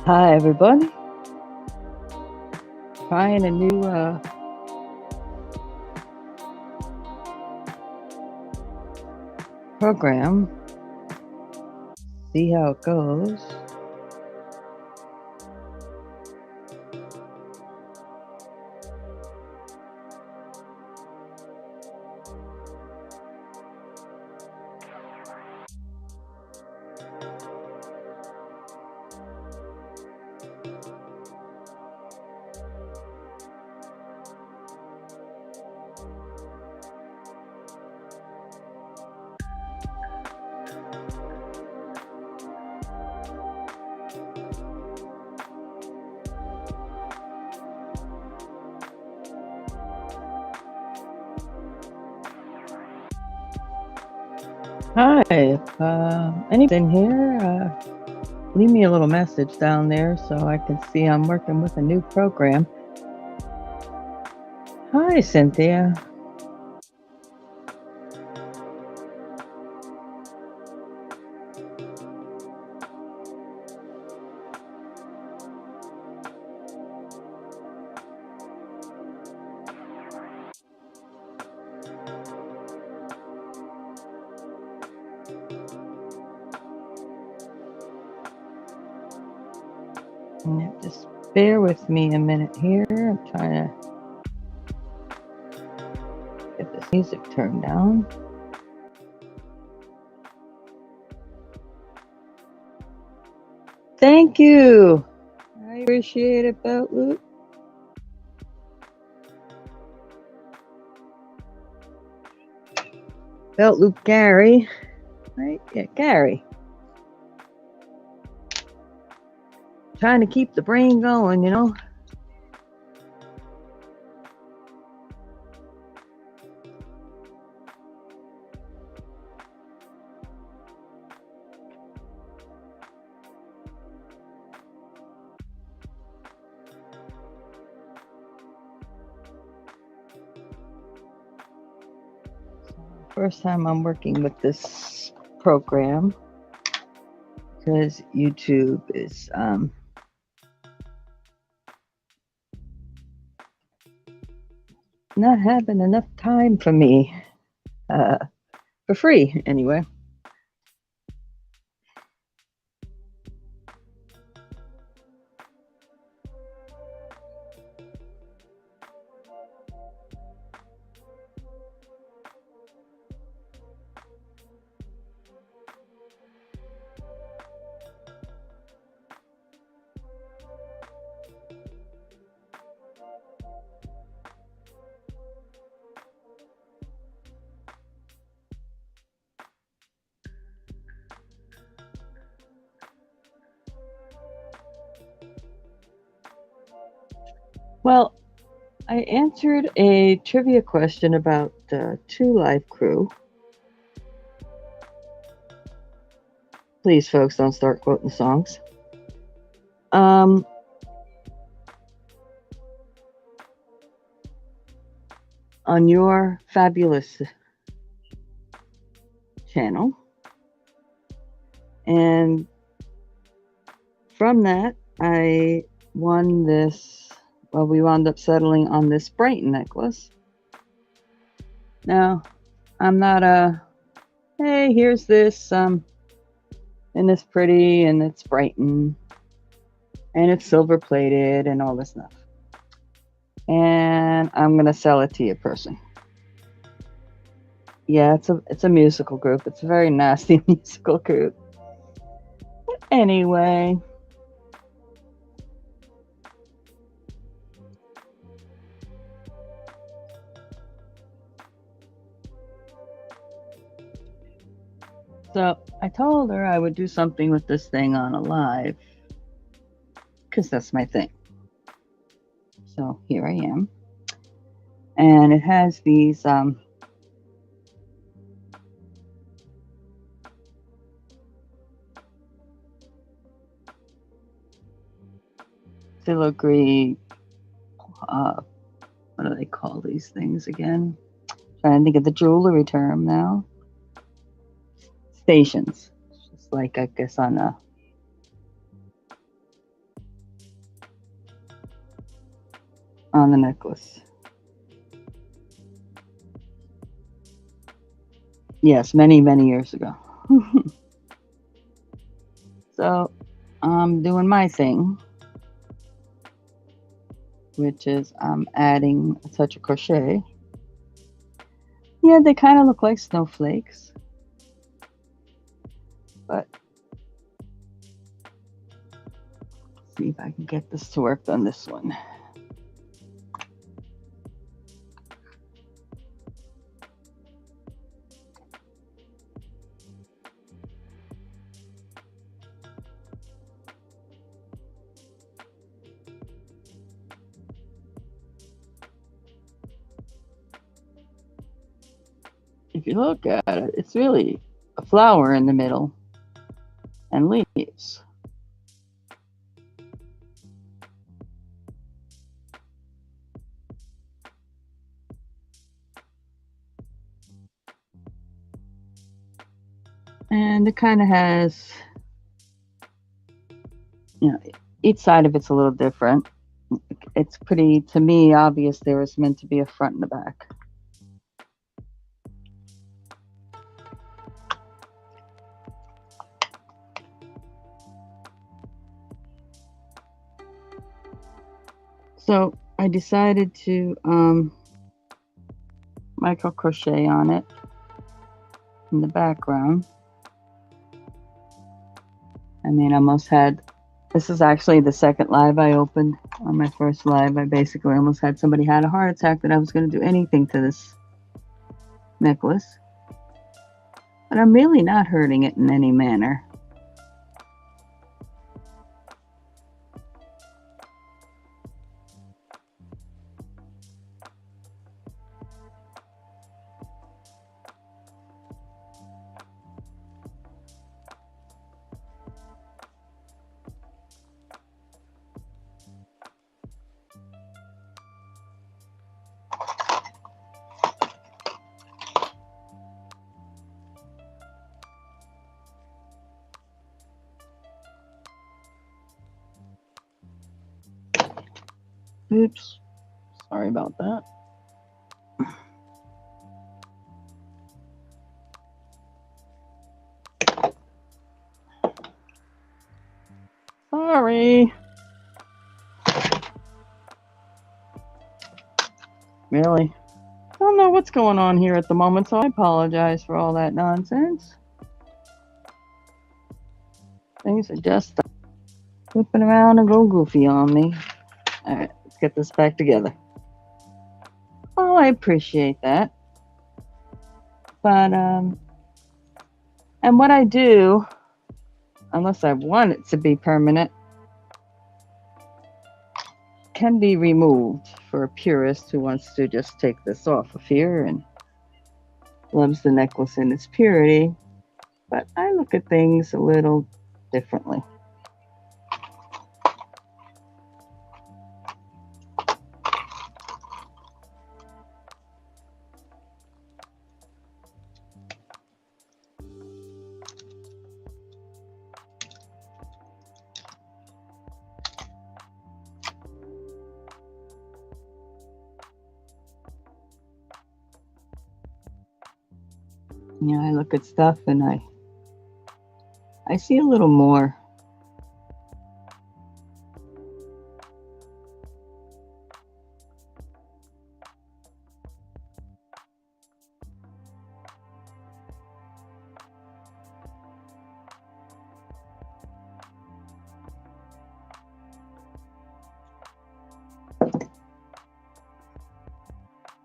Hi, everybody. Trying a new program. See how it goes. Hi, if anything here, leave me a little message down there so I can see I'm working with a new program. Hi, Cynthia. Just bear with me a minute here. I'm trying to get this music turned down. Thank you. I appreciate it, Belt Loop. Belt Loop Gary. Right? Yeah, Gary. Trying to keep the brain going, you know? First time I'm working with this program because YouTube is not having enough time for me, for free anyway. Well, I answered a trivia question about Two Live Crew. Please, folks, don't start quoting songs. On your fabulous channel. And from that, I won this. Well, we wound up settling on this Brighton necklace. Now, I'm not hey, here's this, and it's pretty, and it's Brighton, and it's silver plated, and all this stuff. And I'm gonna sell it to you, person. Yeah, it's a musical group. It's a very nasty musical group. But anyway. So I told her I would do something with this thing on a live, because that's my thing. So here I am. And it has these filigree, what do they call these things again? Trying to think of the jewelry term now. Stations. Just like, I guess, on a on the necklace. Yes, many, many years ago. So I'm doing my thing, which is I'm adding a touch of crochet. Yeah, they kind of look like snowflakes, but let's see if I can get this to work on this one. If you look at it, it's really a flower in the middle and leaves. And it kind of has, you know, each side of it's a little different. It's pretty, to me, obvious there was meant to be a front and a back. So I decided to micro crochet on it in the background. I mean, I almost had, this is actually the second live I opened. On my first live, I basically almost had somebody had a heart attack that I was going to do anything to this necklace. But I'm really not hurting it in any manner. Oops, sorry about that. Sorry. Really? Don't know what's going on here at the moment, so I apologize for all that nonsense. Things are just flipping around and go goofy on me. All right, let's get this back together. Oh, I appreciate that. But, and what I do, unless I want it to be permanent, can be removed for a purist who wants to just take this off of here and loves the necklace in its purity. But I look at things a little differently. You know, I look at stuff and I see a little more.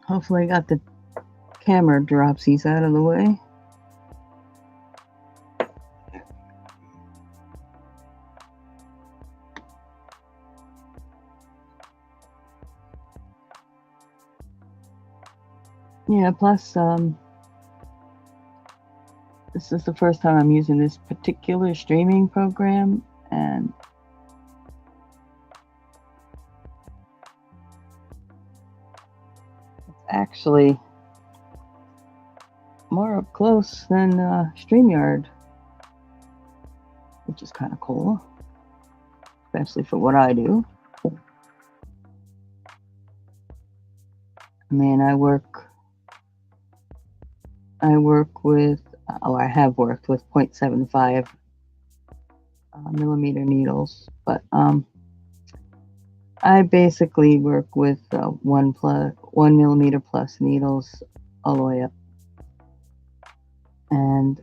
Hopefully I got the camera dropsies out of the way. Yeah, plus this is the first time I'm using this particular streaming program, and it's actually more up close than StreamYard, which is kind of cool, especially for what I do. I mean, I work with, I have worked with 0.75 millimeter needles, but I basically work with 1 millimeter plus needles all the way up. And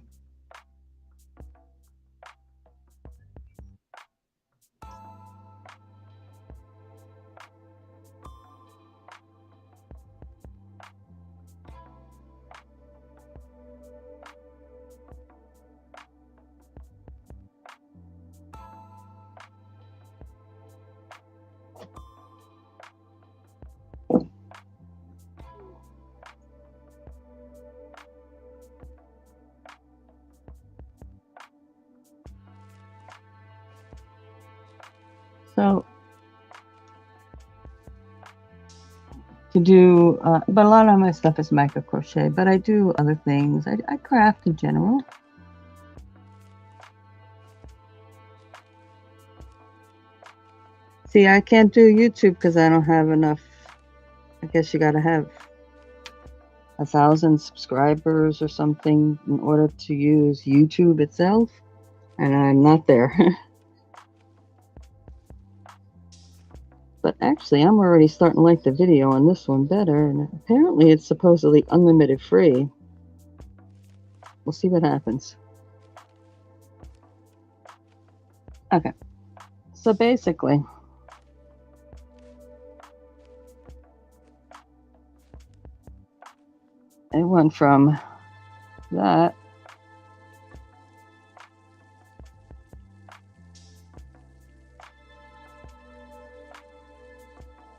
so to do, but a lot of my stuff is micro crochet, but I do other things. I craft in general. See, I can't do YouTube because I don't have enough. I guess you got to have 1,000 subscribers or something in order to use YouTube itself, and I'm not there. But actually, I'm already starting to like the video on this one better, and apparently it's supposedly unlimited free. We'll see what happens. Okay, so basically, it went from that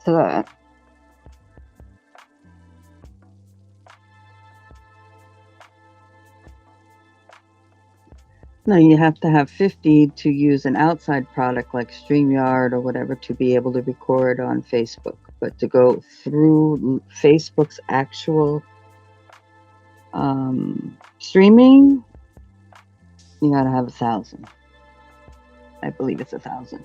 to that. No, you have to have 50 to use an outside product like StreamYard or whatever to be able to record on Facebook. But to go through Facebook's actual streaming, you gotta have 1,000. I believe it's 1,000.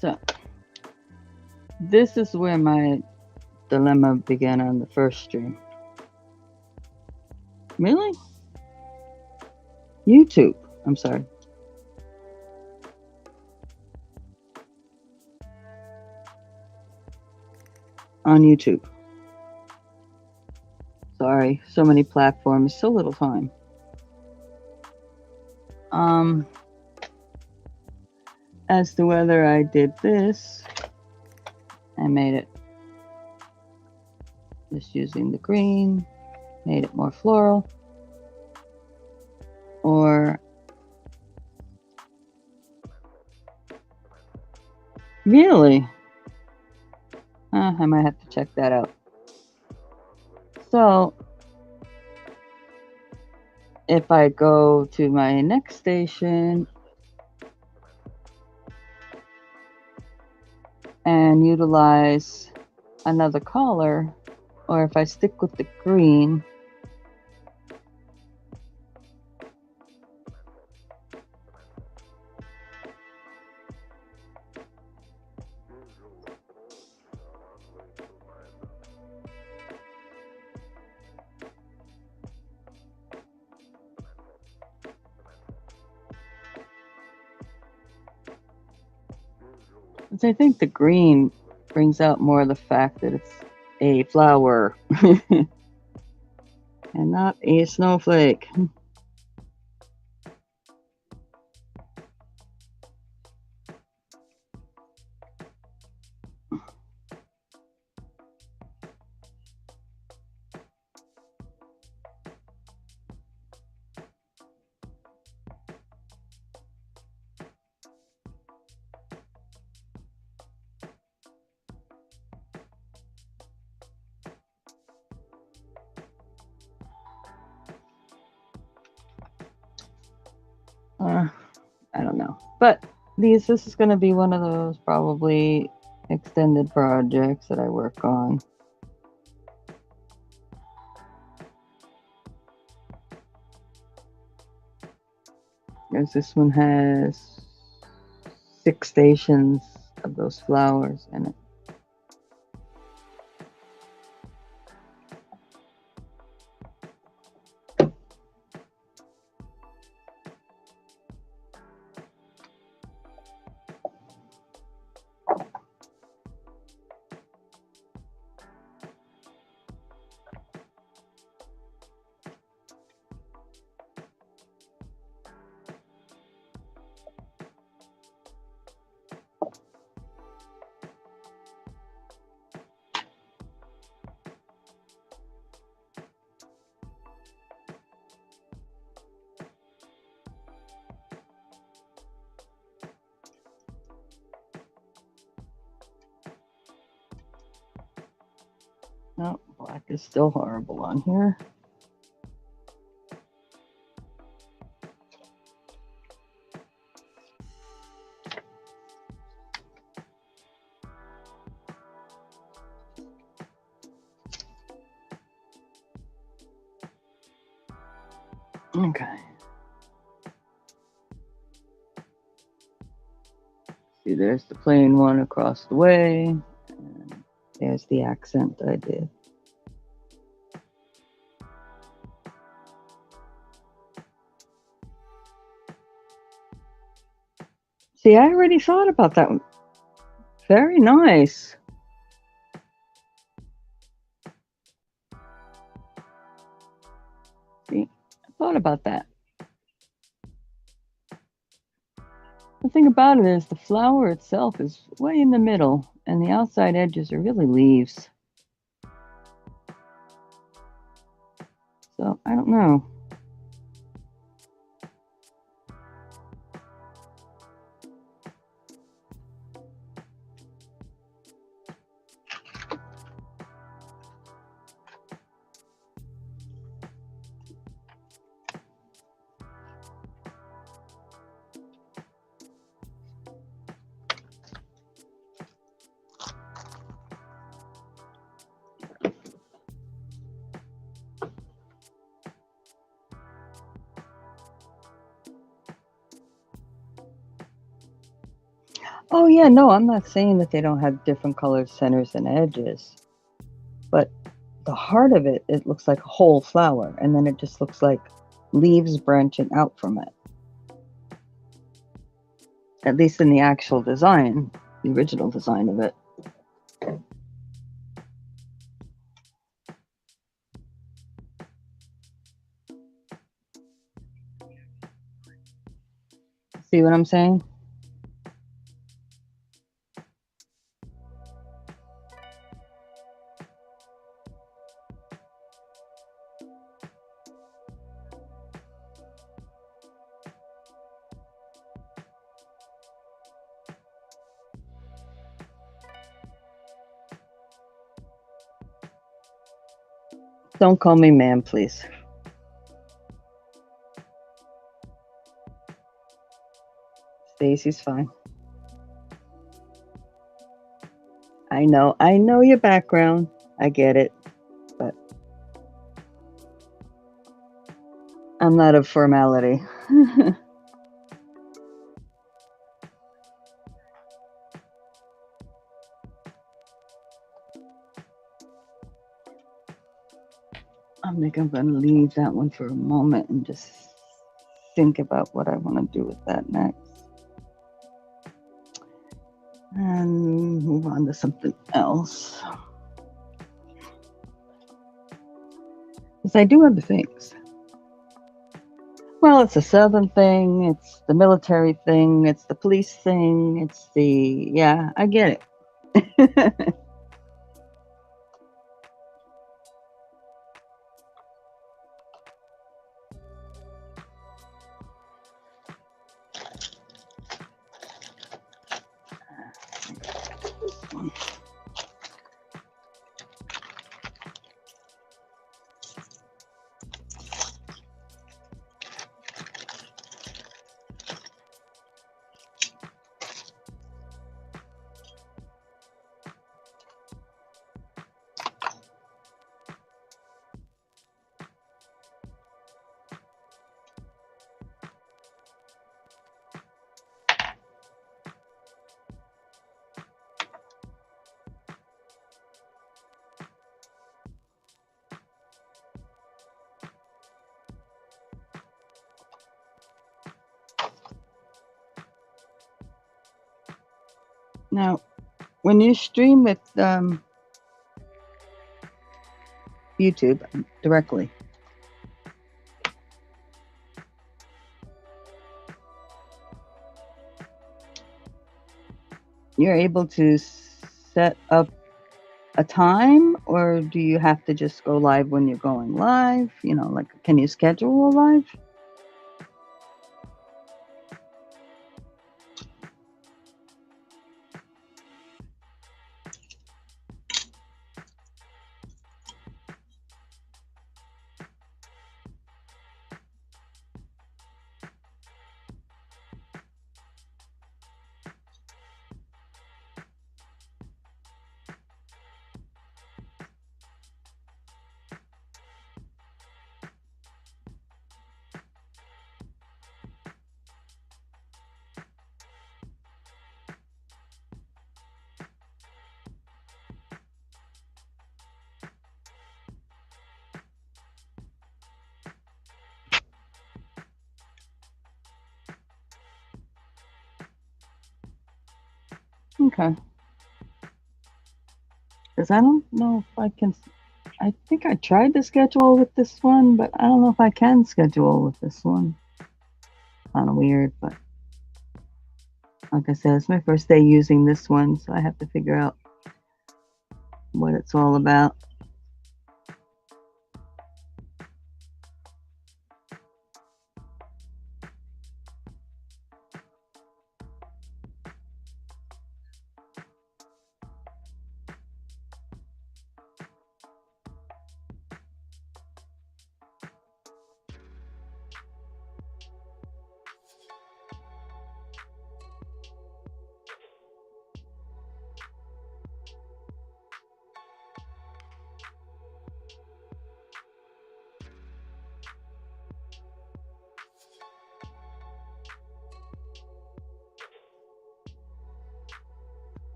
So this is where my dilemma began on the first stream. Really? YouTube. I'm sorry. On YouTube. Sorry, so many platforms, so little time. As to whether I did this, I made it just using the green, made it more floral, or really? I might have to check that out. So if I go to my next station and utilize another color, or if I stick with the green, I think the green brings out more of the fact that it's a flower and not a snowflake. I don't know. But this is going to be one of those probably extended projects that I work on. Because this one has 6 stations of those flowers in it. No, black is still horrible on here. Okay. See, there's the plain one across the way. And there's the accent I did. See, I already thought about that one. Very nice. See, I thought about that. The thing about it is the flower itself is way in the middle, and the outside edges are really leaves. So, I don't know. Oh, yeah, no, I'm not saying that they don't have different colored centers and edges. But the heart of it, it looks like a whole flower, and then it just looks like leaves branching out from it. At least in the actual design, the original design of it. See what I'm saying? Don't call me ma'am, please. Stacey's fine. I know your background. I get it, but I'm not a formality. I think I'm going to leave that one for a moment and just think about what I want to do with that next. And move on to something else. Because I do other things. Well, it's a Southern thing, it's the military thing, it's the police thing, it's the, yeah, I get it. Now, when you stream with YouTube directly, you're able to set up a time, or do you have to just go live when you're going live? You know, like, can you schedule a live? Okay. Because I don't know if I can. I think I tried to schedule with this one, but I don't know if I can schedule with this one. Kind of weird, but like I said, it's my first day using this one, so I have to figure out what it's all about.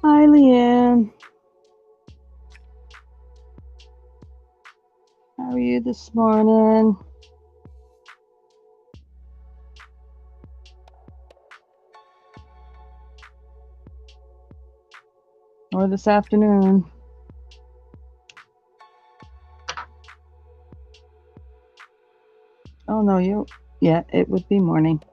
Hi, Leanne. How are you this morning? Or this afternoon? Oh, no, yeah, it would be morning.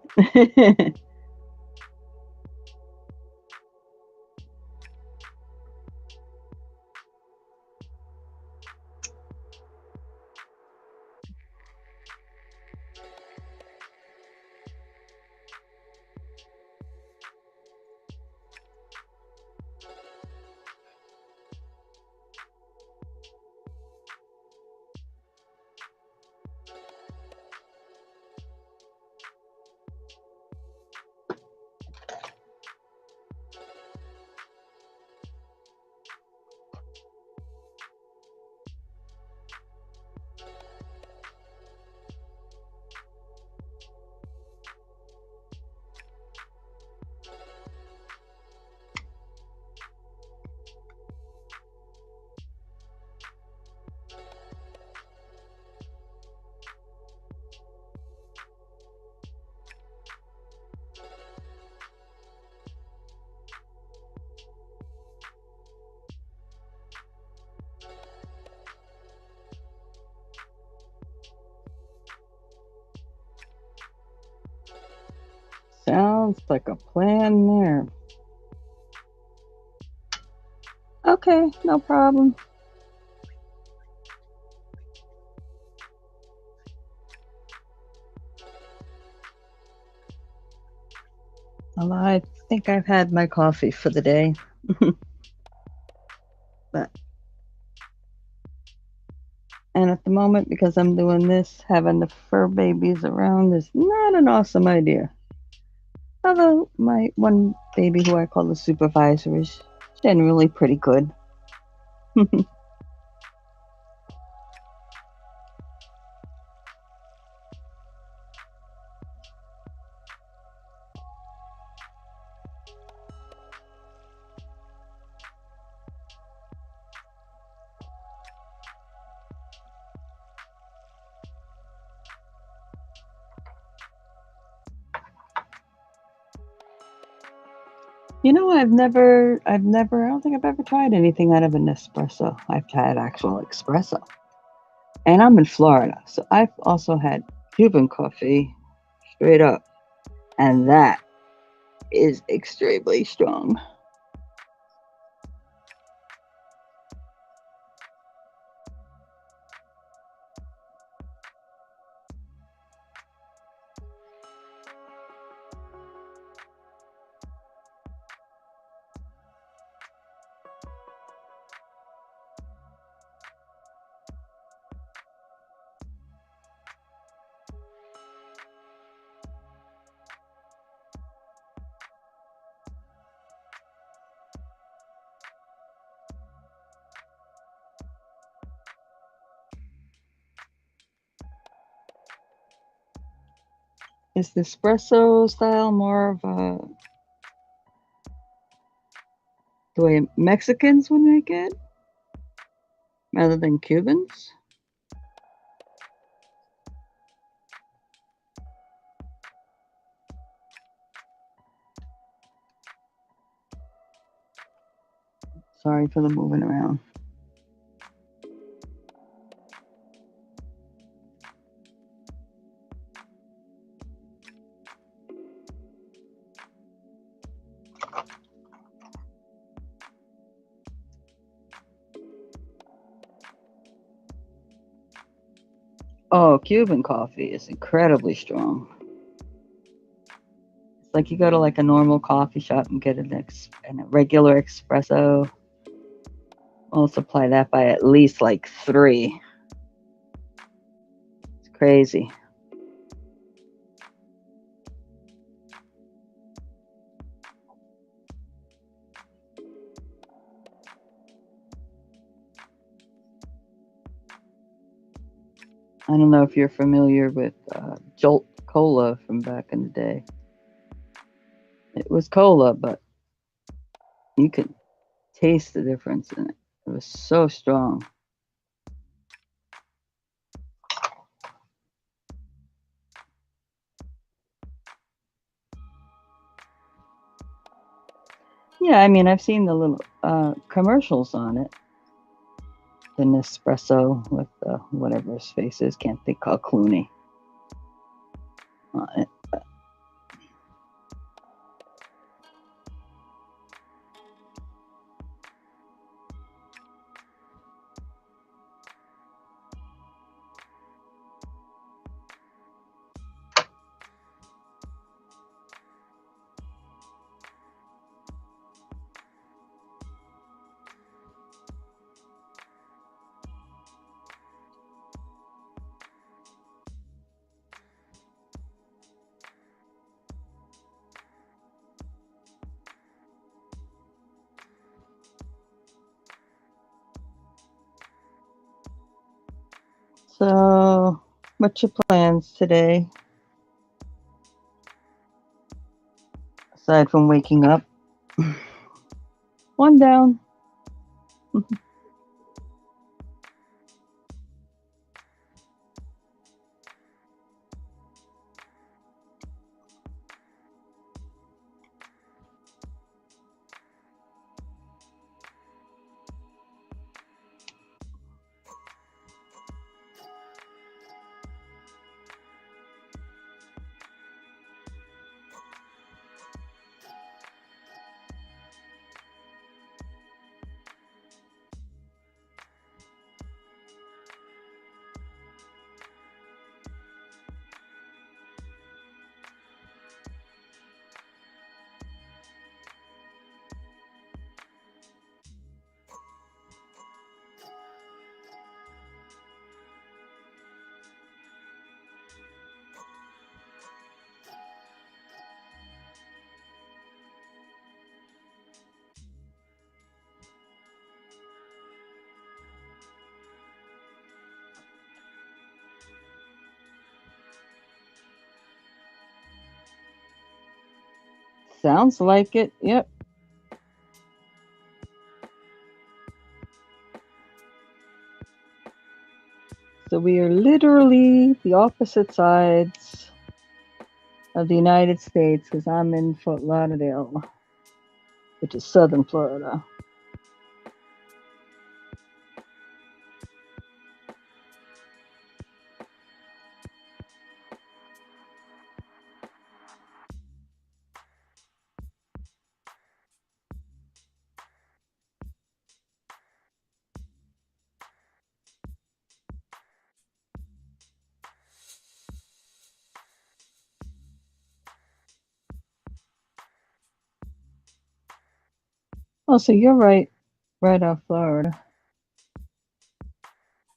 Sounds like a plan there. Okay, no problem. Well, I think I've had my coffee for the day. But and at the moment, because I'm doing this, having the fur babies around is not an awesome idea. Although my one baby, who I call the supervisor, is generally pretty good. You know, I don't think I've ever tried anything out of an espresso. I've had actual espresso. And I'm in Florida, so I've also had Cuban coffee straight up. And that is extremely strong. Is the espresso style more of the way Mexicans would make it rather than Cubans? Sorry for the moving around. Oh, Cuban coffee is incredibly strong. It's like you go to like a normal coffee shop and get a regular espresso. Multiply that by at least like 3. It's crazy. I don't know if you're familiar with Jolt Cola from back in the day. It was cola, but you could taste the difference in it. It was so strong. Yeah, I mean, I've seen the little commercials on it. The Nespresso with whatever his face is, can't think, Clooney on it. So, what's your plans today? Aside from waking up, one down. Sounds like it. Yep. So we are literally the opposite sides of the United States because I'm in Fort Lauderdale. which is southern Florida. Oh, so you're right off Florida.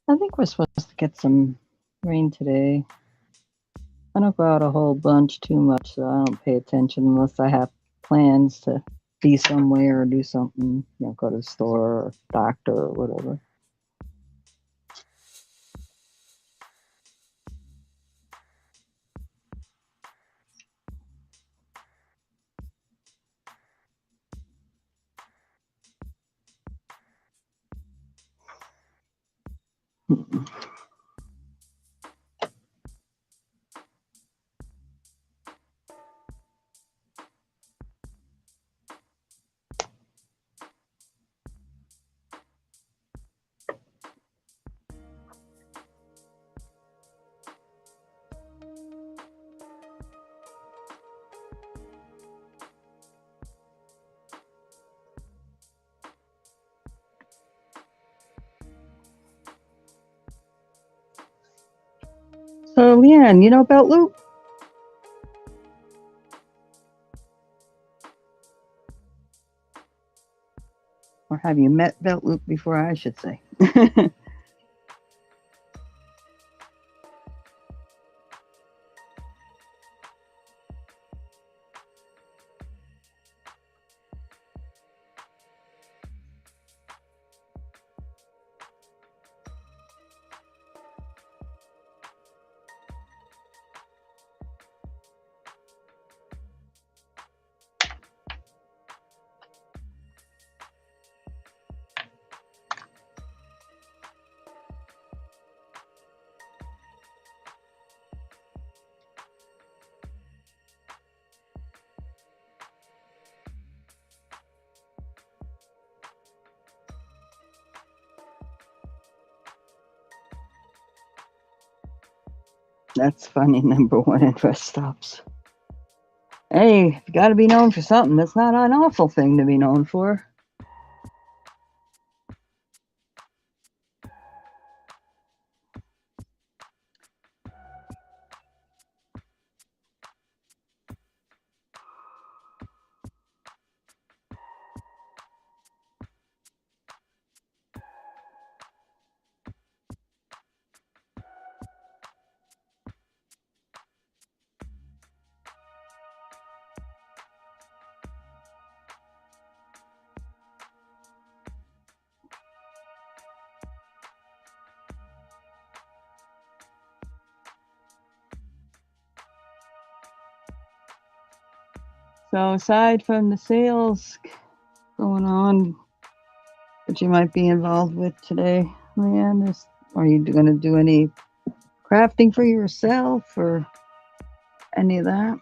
I think we're supposed to get some rain today. I don't go out a whole bunch too much, so I don't pay attention unless I have plans to be somewhere or do something, go to the store or doctor or whatever. So, Leanne, you know about Loop? Or have you met Belt Loop before, I should say? That's funny, number one at rest stops. Hey, you got to be known for something. That's not an awful thing to be known for. So aside from the sales going on that you might be involved with today, Leanne, are you going to do any crafting for yourself or any of that?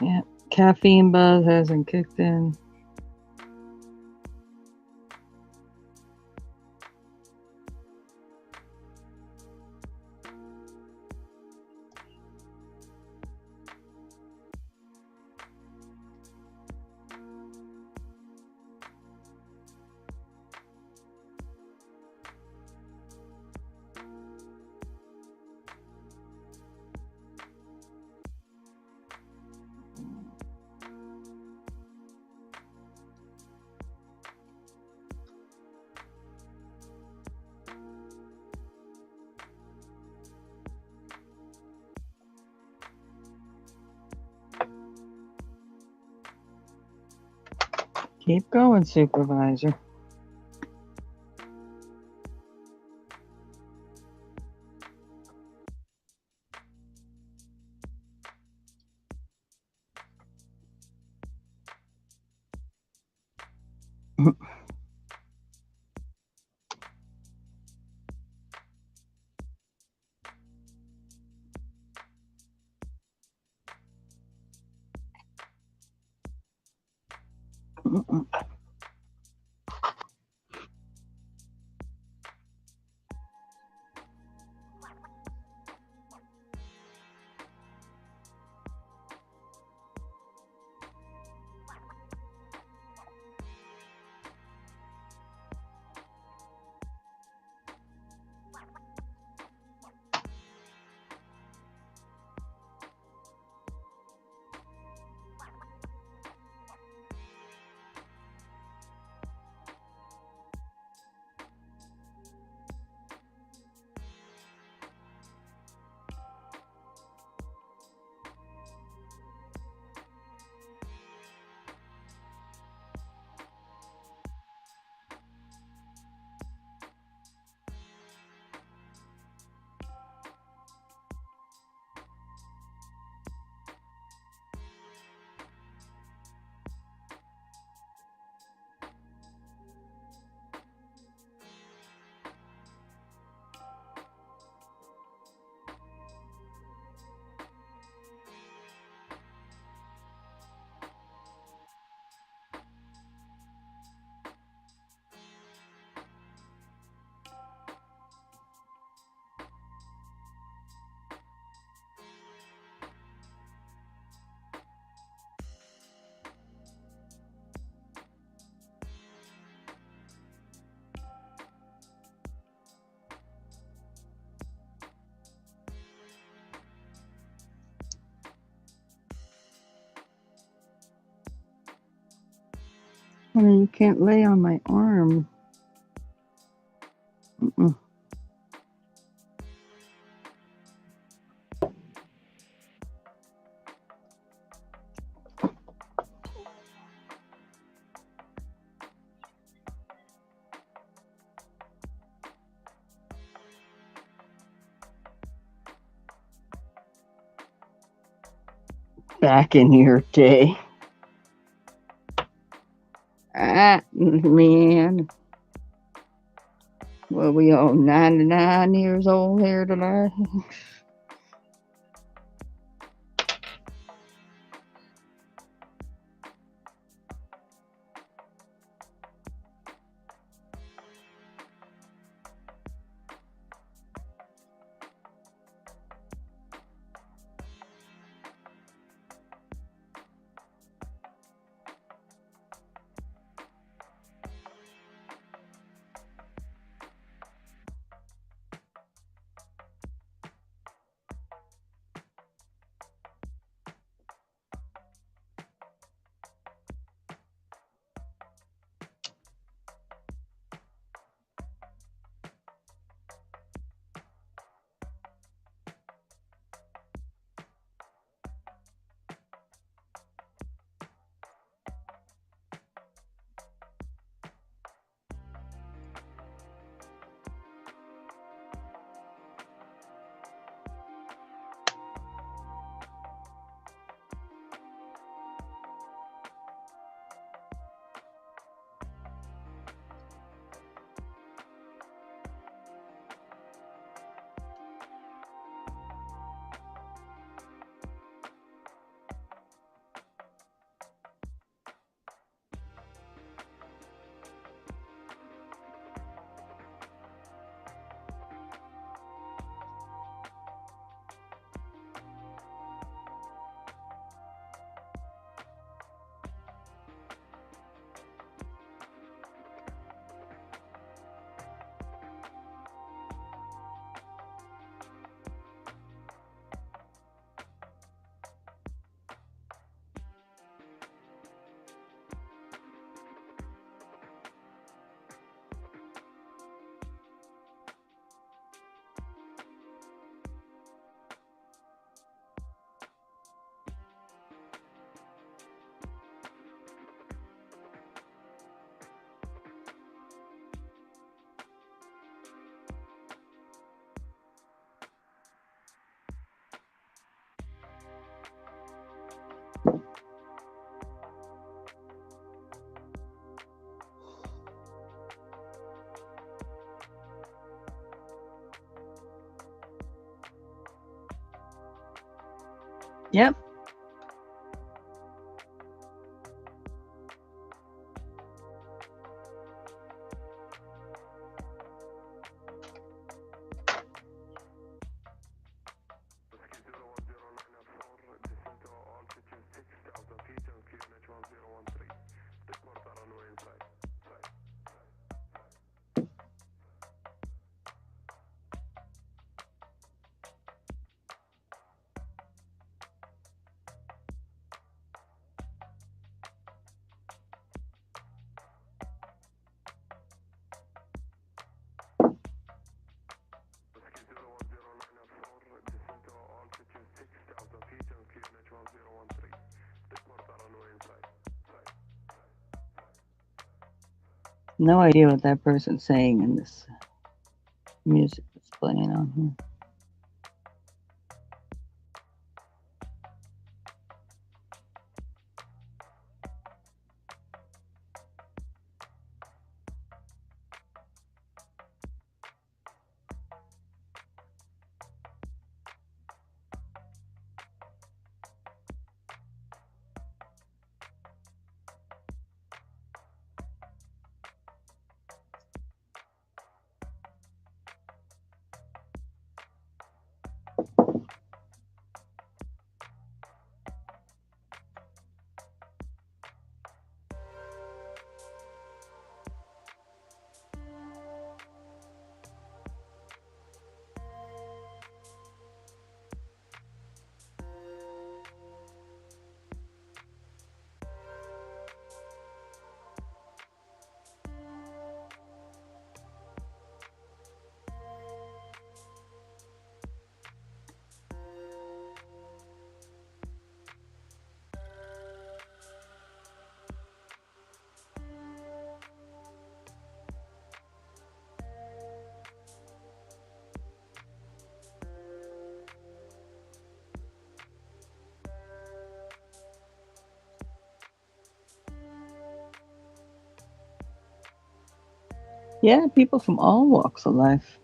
Yeah, caffeine buzz hasn't kicked in. Keep going, supervisor. Honey, you can't lay on my arm. Mm-mm. Back in your day. Ah, man. Well, we all 99 years old here today. Yep. No idea what that person's saying in this music that's playing on here. Yeah, people from all walks of life.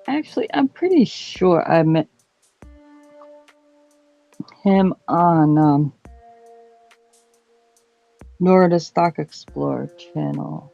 Actually, I'm pretty sure I met him on Nora the Stock Explorer channel.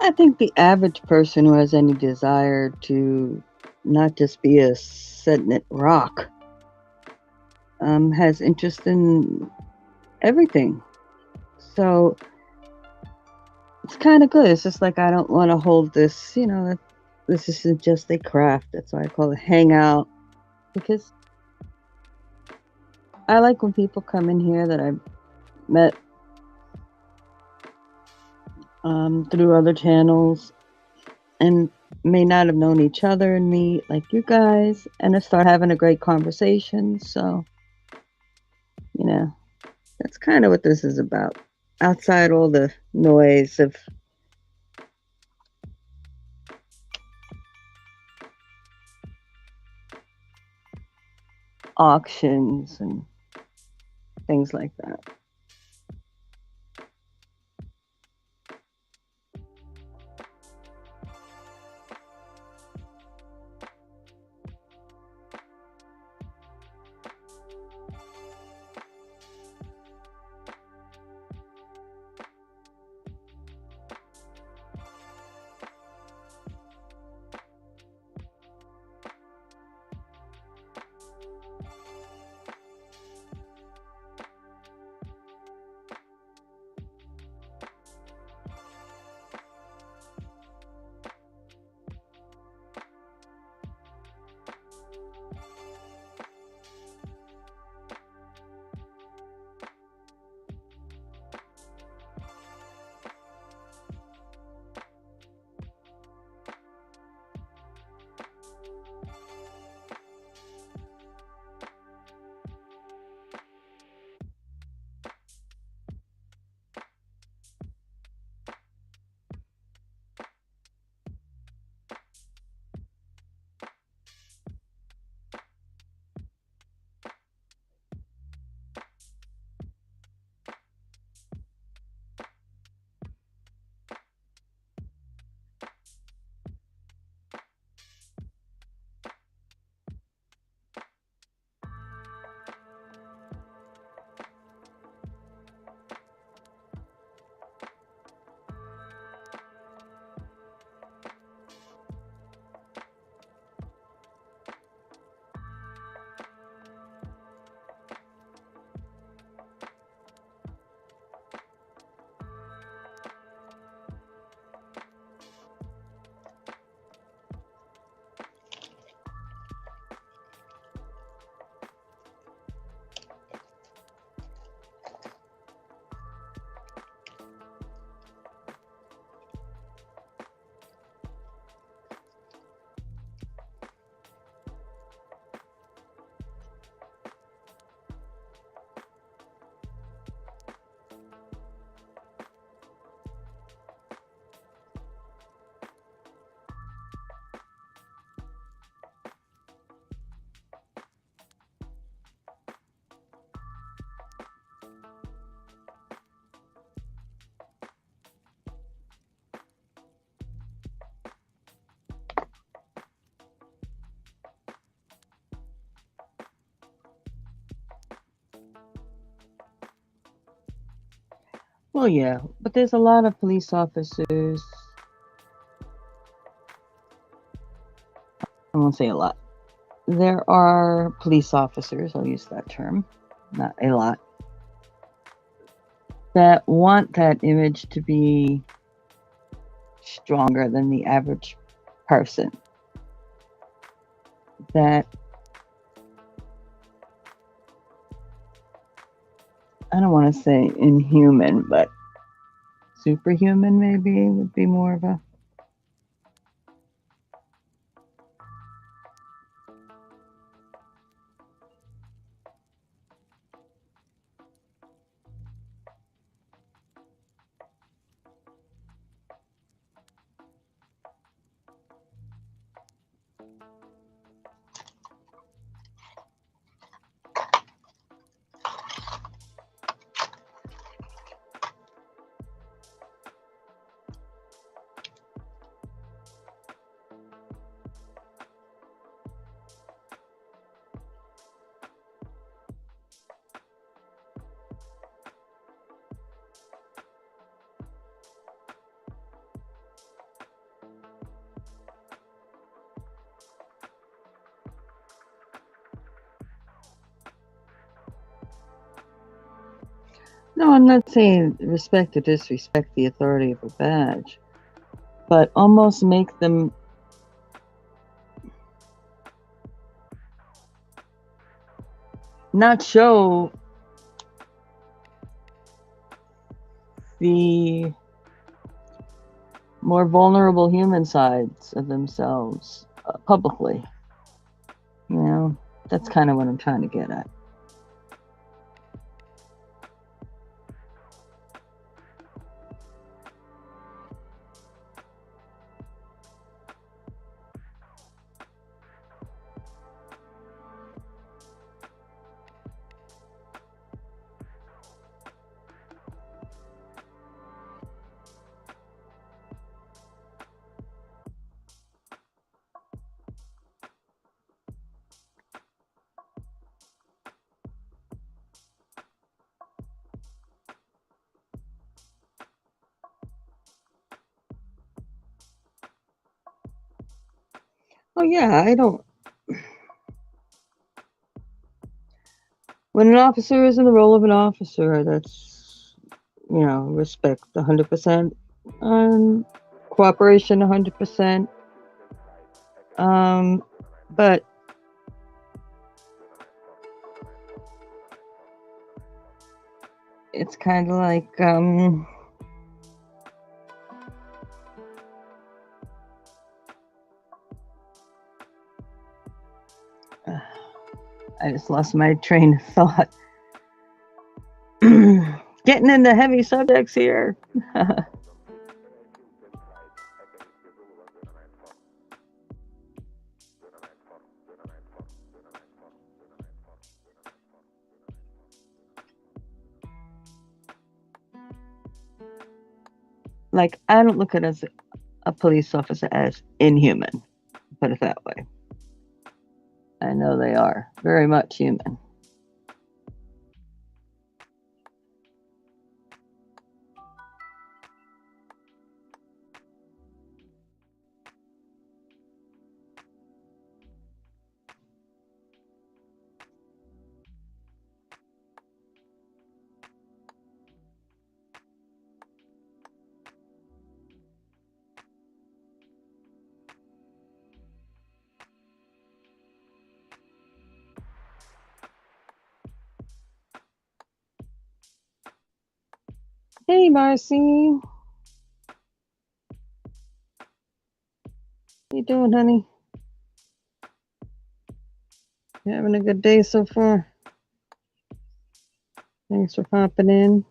I think the average person who has any desire to not just be a sediment rock has interest in everything. So it's kind of good. It's just like I don't want to hold this, this isn't just a craft. That's why I call it hangout, because I like when people come in here that I've met through other channels and may not have known each other and me like you guys, and to start having a great conversation. So, that's kind of what this is about. Outside all the noise of auctions and things like that. Well, yeah, but there's a lot of police officers. I won't say a lot. There are police officers, I'll use that term, not a lot, that want that image to be stronger than the average person. That, I don't want to say inhuman, but superhuman maybe would be more of a. No, I'm not saying respect or disrespect the authority of a badge, but almost make them not show the more vulnerable human sides of themselves publicly. You know, that's kind of what I'm trying to get at. Oh, yeah, I don't. When an officer is in the role of an officer, that's, respect 100%, and cooperation 100%. But it's kind of like, I just lost my train of thought. Getting into heavy subjects here. Like, I don't look at as a police officer as inhuman, put it that way. I know they are very much human. Hey, Marcy. How you doing, honey? You having a good day so far? Thanks for popping in.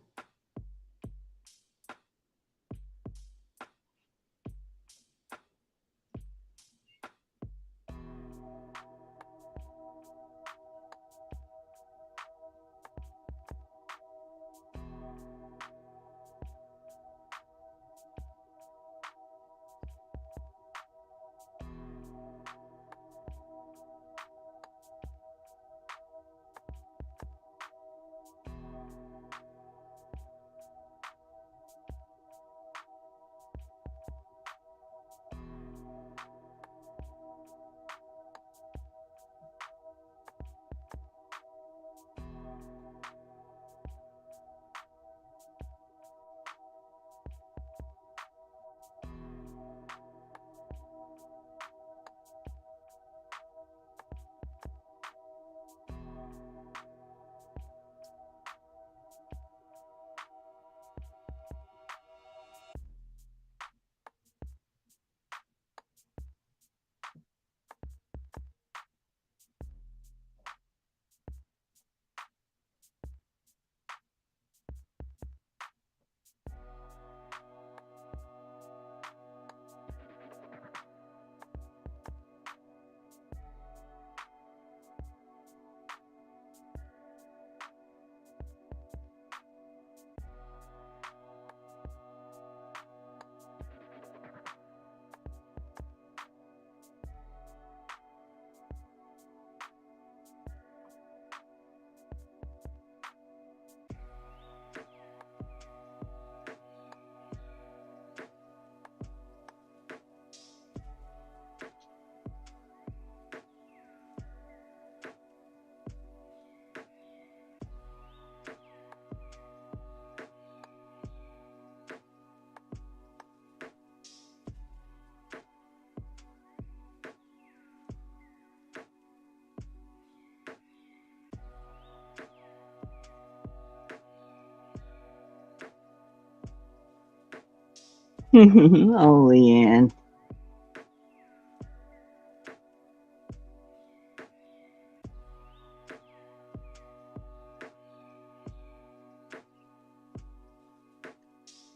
Oh, Leanne.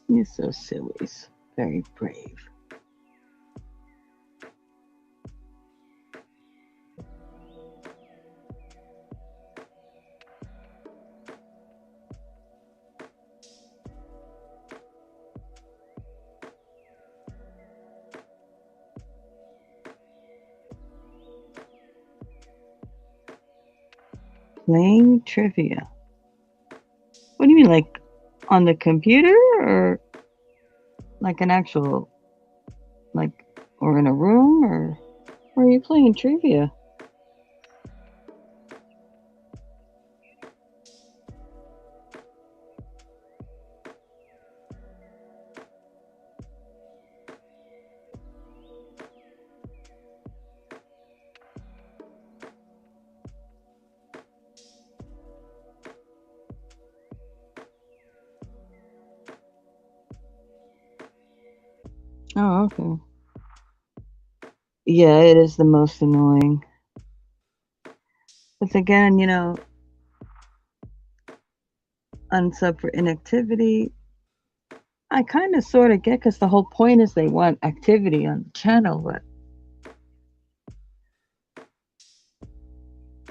You're so silly. Very brave. Playing trivia. What do you mean, like on the computer or like an actual, like, or in a room, or are you playing trivia? Oh, okay. Yeah, it is the most annoying. But again, unsub for inactivity, I kind of sort of get, because the whole point is they want activity on the channel, but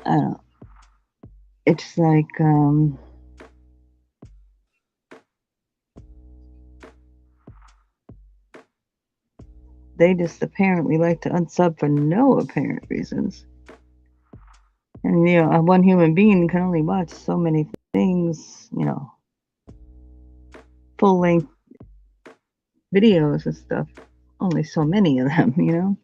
I don't know. It's like, they just apparently like to unsub for no apparent reasons. And, one human being can only watch so many things, full length videos and stuff. Only so many of them.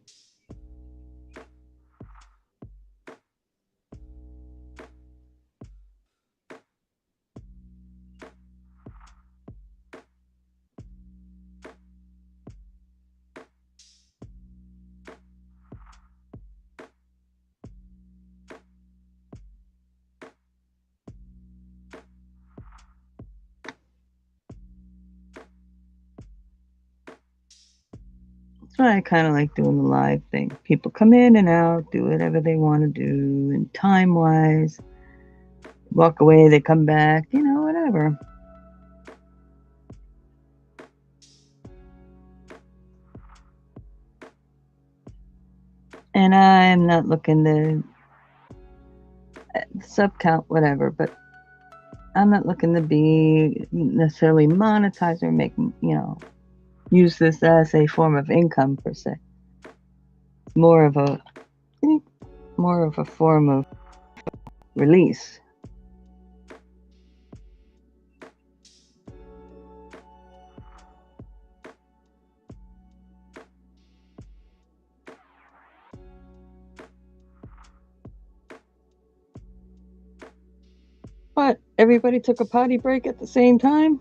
That's why I kind of like doing the live thing. People come in and out, do whatever they want to do, and time wise, walk away, they come back, whatever. And I'm not looking to sub count, whatever, but I'm not looking to be necessarily monetized or make, use this as a form of income per se. It's more of a form of release. But everybody took a potty break at the same time?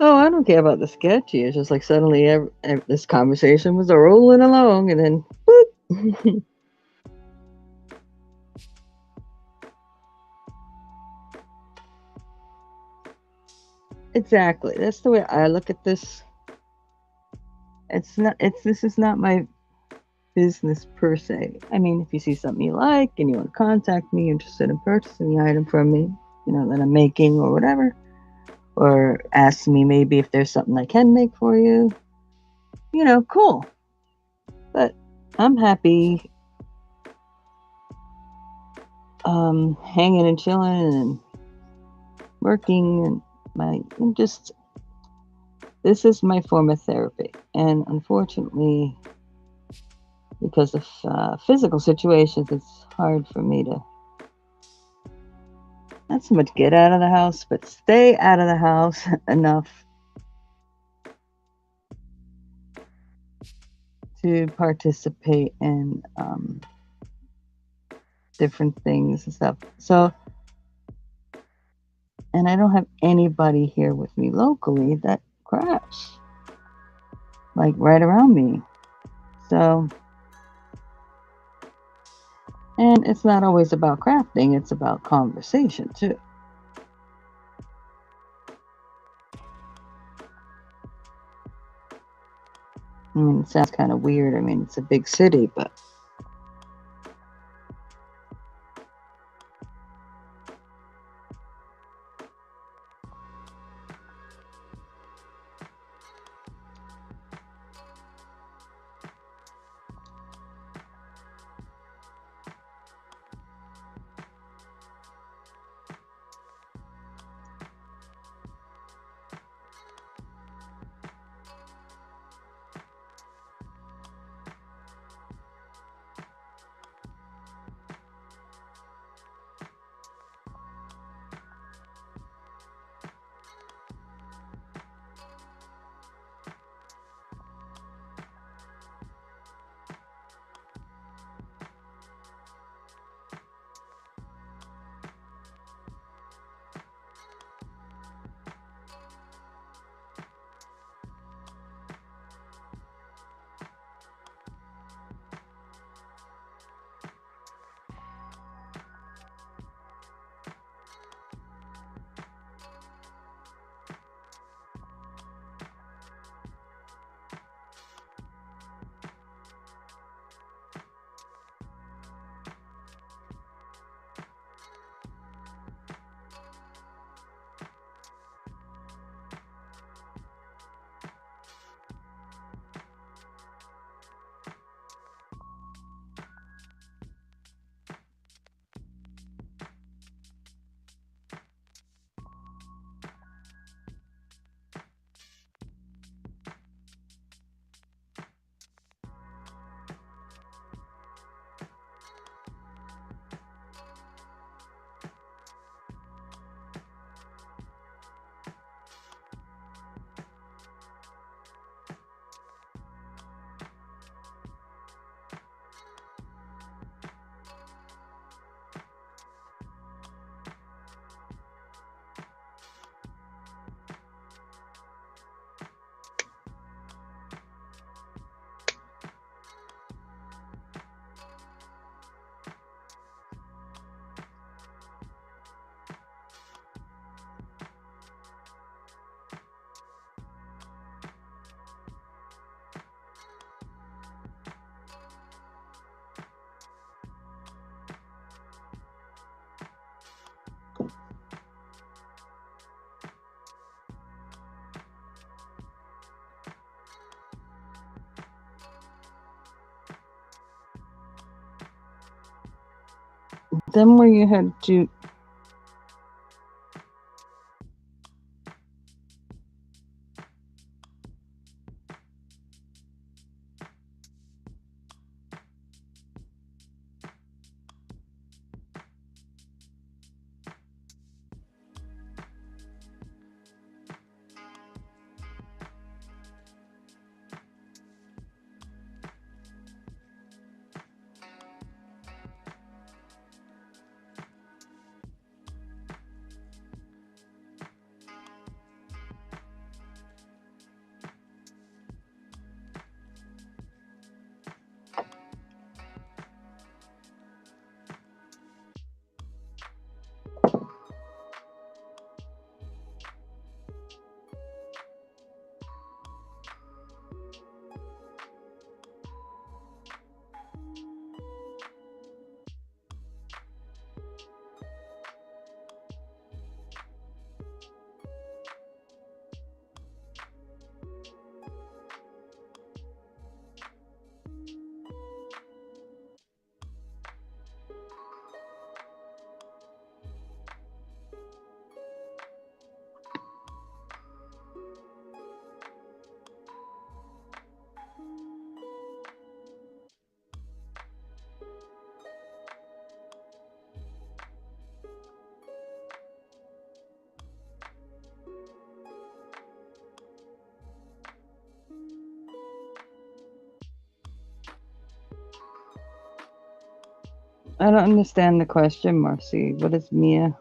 Oh, I don't care about the sketchy. It's just like suddenly this conversation was rolling along, and then whoop. Exactly. That's the way I look at this. This is not my business per se. I mean, if you see something you like and you want to contact me, interested in purchasing the item from me, that I'm making or whatever, or ask me maybe if there's something I can make for you, cool. But I'm happy hanging and chilling and working, and this is my form of therapy. And unfortunately, because of physical situations, it's hard for me to not so much get out of the house, but stay out of the house enough to participate in different things and stuff. So, and I don't have anybody here with me locally that crafts, like right around me. So, and it's not always about crafting, it's about conversation too. I mean, it sounds kind of weird. I mean, it's a big city, but then where you had to. I don't understand the question, Marcy. What is Mia?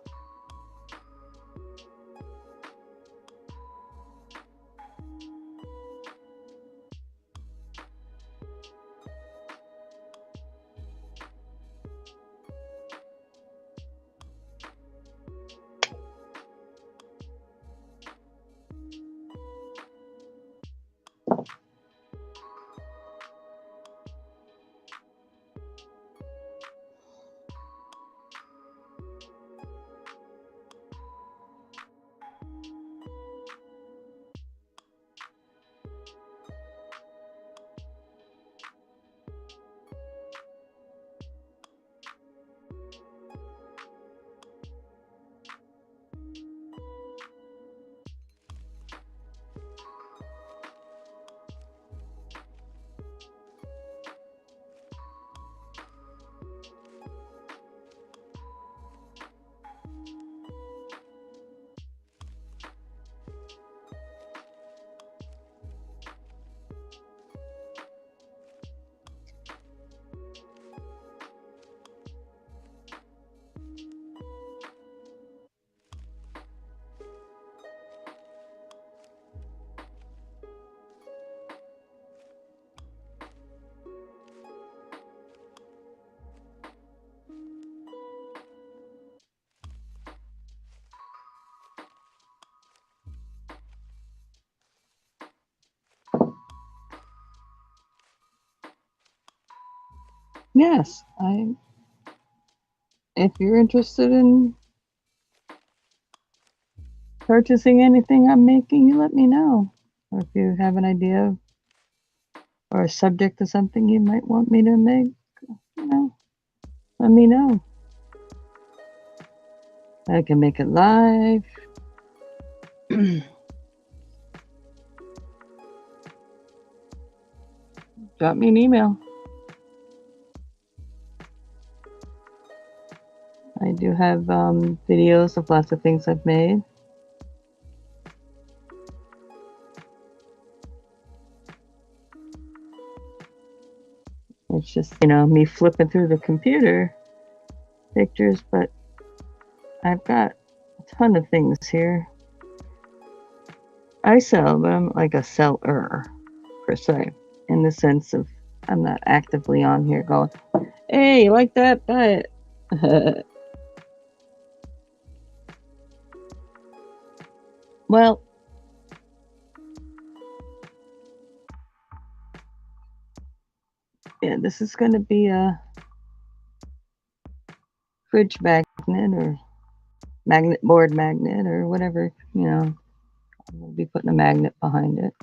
Yes, if you're interested in purchasing anything I'm making, you let me know. Or if you have an idea or a subject to something you might want me to make, let me know. I can make it live. Drop me an email. I do have videos of lots of things I've made. It's just, me flipping through the computer pictures, but I've got a ton of things here. I sell, but I'm like a seller, per se, in the sense of I'm not actively on here going, hey, you like that? Buy it. Well, yeah, this is going to be a fridge magnet or magnet board magnet or whatever, I'm going to be putting a magnet behind it.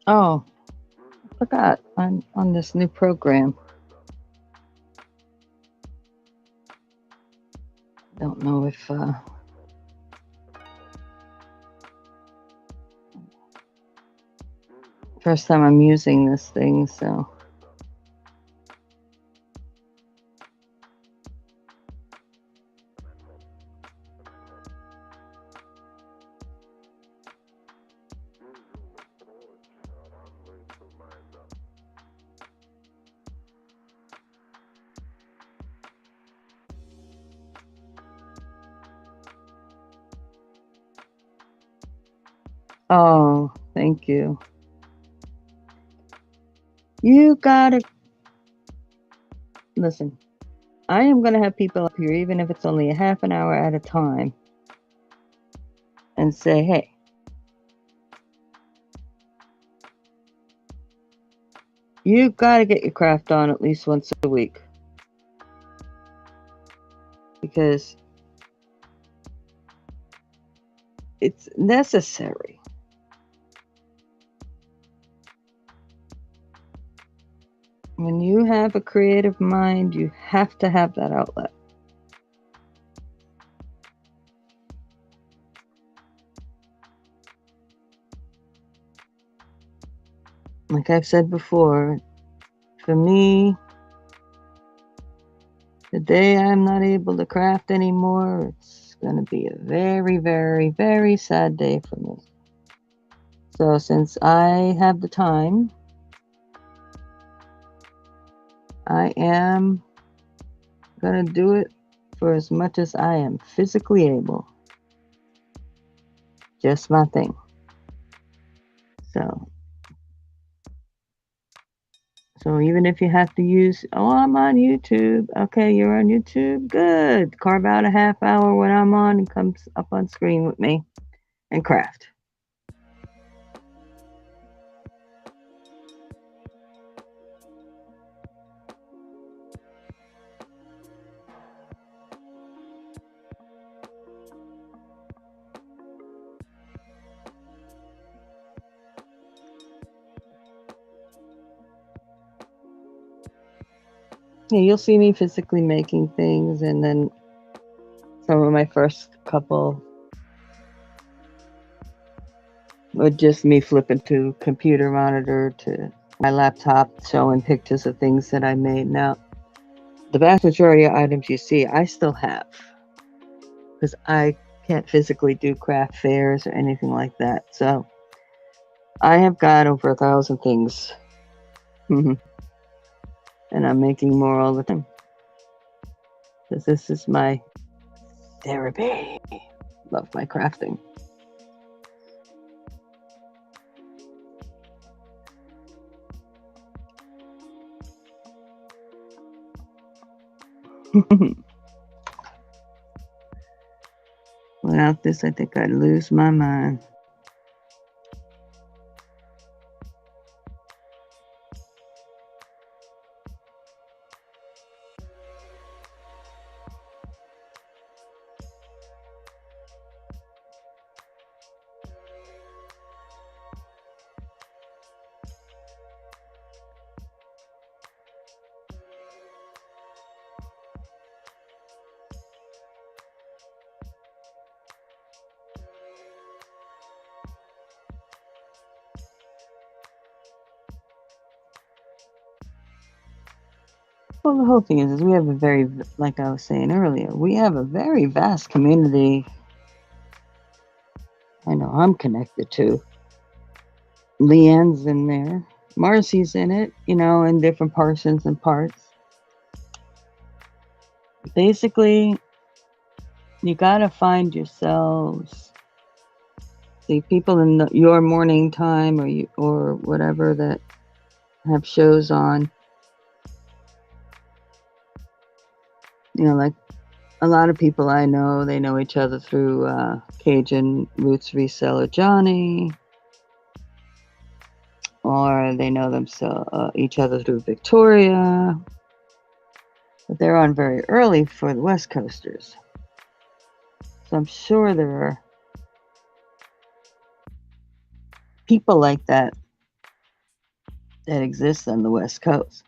Oh, I forgot I'm on this new program. Don't know if first time I'm using this thing, so. Oh, thank you. You gotta listen. I am going to have people up here, even if it's only a half an hour at a time, and say, hey, you got to get your craft on at least once a week. Because it's necessary. When you have a creative mind, you have to have that outlet. Like I've said before, for me, the day I'm not able to craft anymore, it's going to be a very, very, very sad day for me. So since I have the time, I am going to do it for as much as I am physically able. Just my thing. So even if you have to use, oh, I'm on YouTube. Okay, you're on YouTube. Good. Carve out a half hour when I'm on and comes up on screen with me and craft. Yeah, you'll see me physically making things, and then some of my first couple with just me flipping to computer monitor to my laptop showing pictures of things that I made. Now, the vast majority of items you see, I still have, because I can't physically do craft fairs or anything like that. So I have got over 1,000 things. And I'm making more all the time. Because this is my therapy. Love my crafting. Without this, I think I'd lose my mind. Well, the whole thing is we have a very, like I was saying earlier, we have a very vast community. I know I'm connected to. Leanne's in there. Marcy's in it, in different portions and parts. Basically, you got to find yourselves. See, people in your morning time or whatever that have shows on. Like a lot of people I know, they know each other through Cajun Roots Reseller Johnny, or they know each other through Victoria, but they're on very early for the West Coasters. So I'm sure there are people like that exist on the West Coast.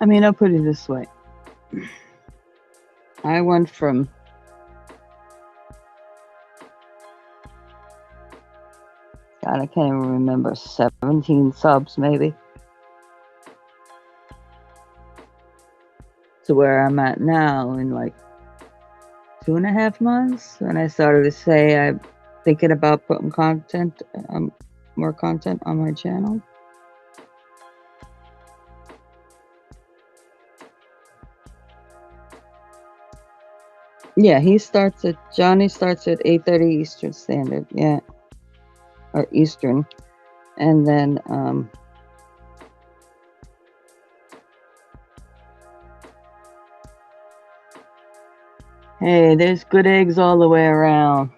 I mean, I'll put it this way. I went from God, I can't even remember, 17 subs maybe, to where I'm at now in like 2.5 months. When I started to say thinking about putting content, more content on my channel. Yeah, Johnny starts at 8:30 Eastern Standard. Yeah, or Eastern, and then hey, there's good eggs all the way around.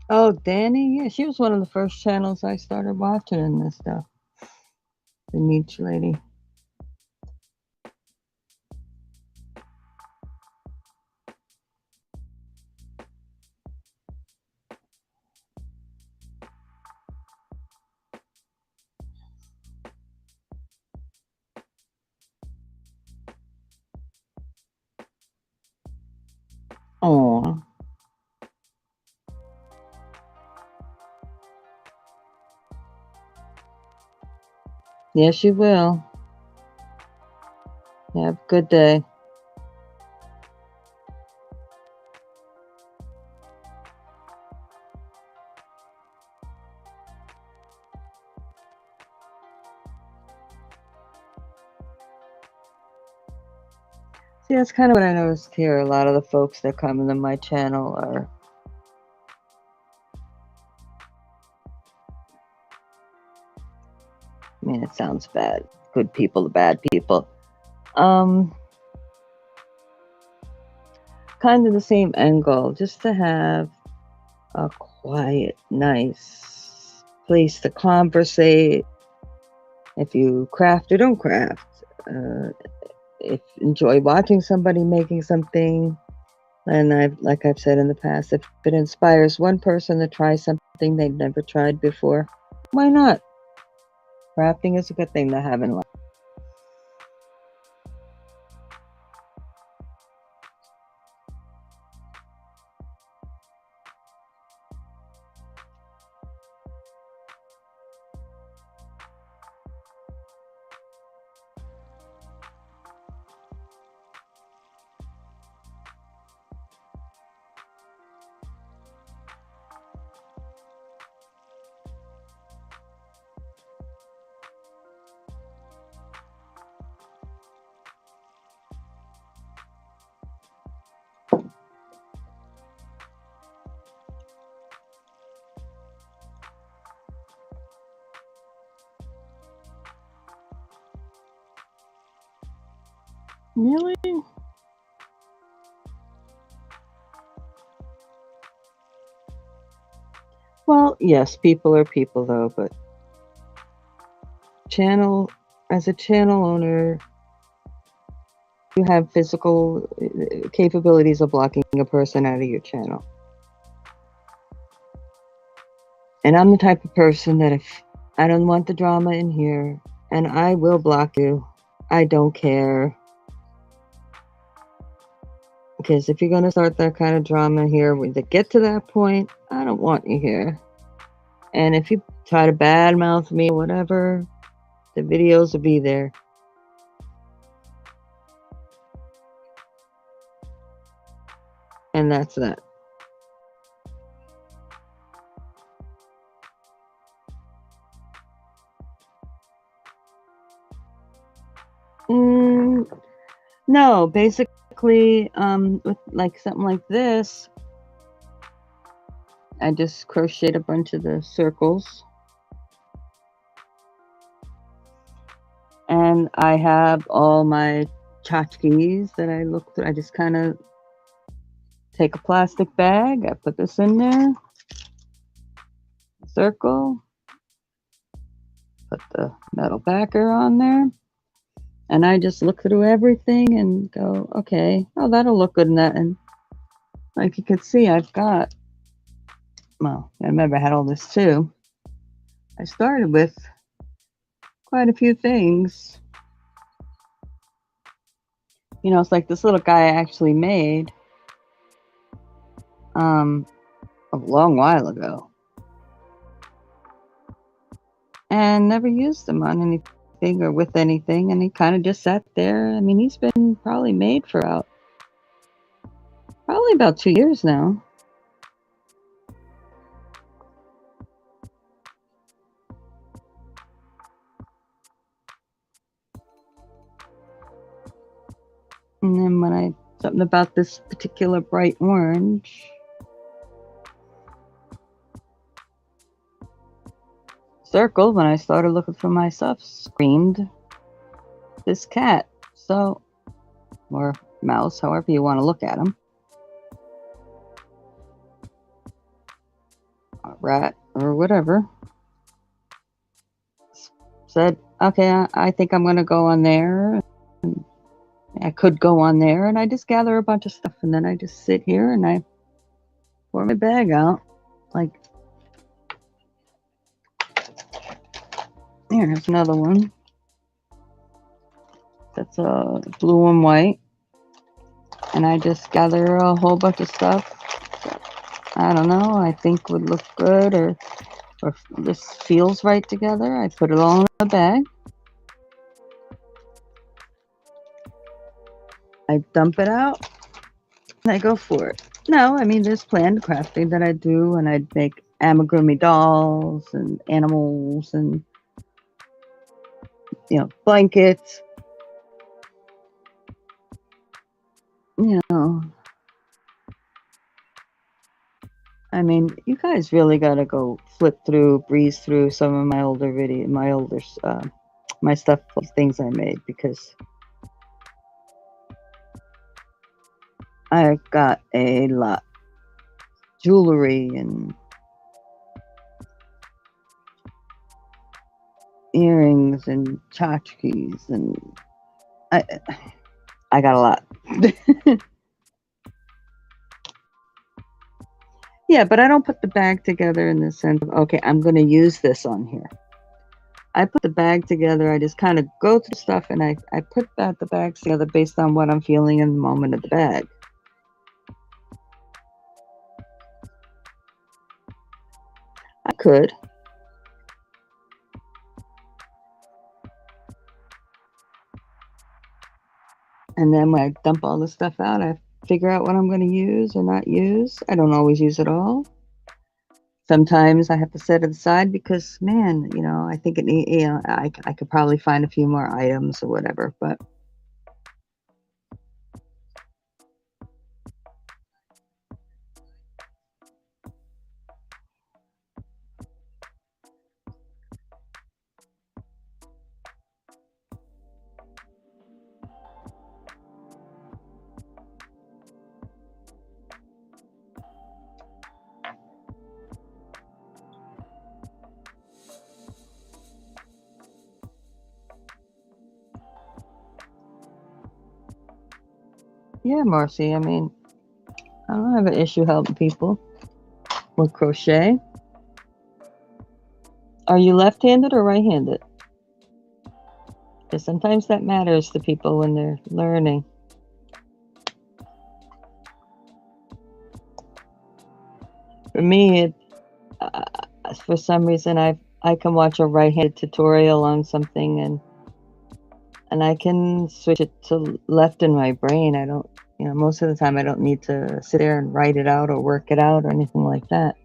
Oh, Danny, yeah, she was one of the first channels I started watching in this stuff. The Niche Lady. Oh, yes, you will. Have a good day. See, that's kind of what I noticed here. A lot of the folks that come into my channel are, I mean, it sounds bad. Good people to bad people. Kind of the same end goal, just to have a quiet, nice place to conversate. If you craft or don't craft, if you enjoy watching somebody making something, and like I've said in the past, if it inspires one person to try something they've never tried before, why not? Crafting is a good thing to have in life. Really? Well, yes, people are people though, but as a channel owner, have physical capabilities of blocking a person out of your channel. And I'm the type of person that if I don't want the drama in here, and I will block you, I don't care. Because if you're going to start that kind of drama here, when they get to that point, I don't want you here. And if you try to badmouth me or whatever, the videos will be there. And that's that. No, basically, with like something like this, I just crocheted a bunch of the circles. And I have all my tchotchkes that I look through. I just kind of take a plastic bag, I put this in there, circle, put the metal backer on there, and I just look through everything and go, okay, oh, that'll look good in that. And like you can see, I've got, well, I remember I had all this too. I started with quite a few things. You know, it's like this little guy I actually made a long while ago. And never used them on anything or with anything, and he kind of just sat there. I mean, he's been probably made for probably about 2 years now. And then when something about this particular bright orange circle, when I started looking for my stuff, screamed this cat. So, or mouse, however you want to look at him. A rat or whatever. Said, okay, I think I'm going to go on there. And I could go on there, and I just gather a bunch of stuff, and then I just sit here and I pour my bag out. Like, here's another one. That's a blue and white. And I just gather a whole bunch of stuff that, I don't know, I think would look good or this feels right together. I put it all in a bag. I dump it out and I go for it. No, I mean, there's planned crafting that I do, and I'd make amigurumi dolls and animals and, you know, blankets. You know, I mean, you guys really got to go breeze through some of my older my stuff, things I made, because I got a lot. Jewelry and earrings and tchotchkes, and I got a lot. Yeah, but I don't put the bag together in the sense of, okay, I'm going to use this on here. I put the bag together. I just kind of go through stuff, and I put the bags together based on what I'm feeling in the moment of the bag. I could. And then when I dump all the stuff out, I figure out what I'm going to use or not use. I don't always use it all. Sometimes I have to set it aside because, man, you know, I think I could probably find a few more items or whatever, but Yeah, Marcy, I mean, I don't have an issue helping people with crochet. Are you left-handed or right-handed? Because sometimes that matters to people when they're learning. For me, for some reason, I can watch a right-handed tutorial on something and I can switch it to left in my brain. I don't, most of the time I don't need to sit there and write it out or work it out or anything like that.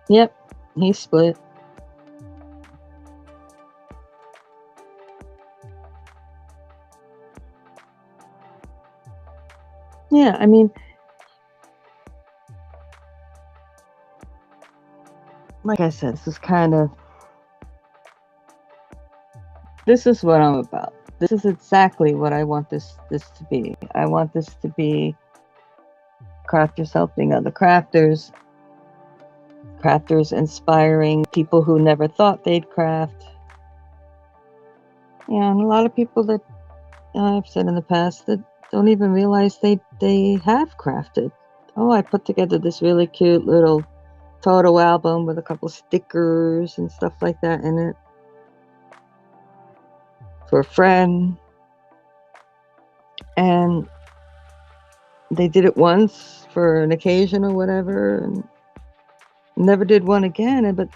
Yep, he split. Yeah, I mean, like I said, this is what I'm about. This is exactly what I want this to be. I want this to be crafters helping other crafters inspiring people who never thought they'd craft. Yeah, and a lot of people that I've said in the past that don't even realize they have crafted. Oh, I put together this really cute little photo album with a couple stickers and stuff like that in it for a friend. And they did it once for an occasion or whatever and never did one again, but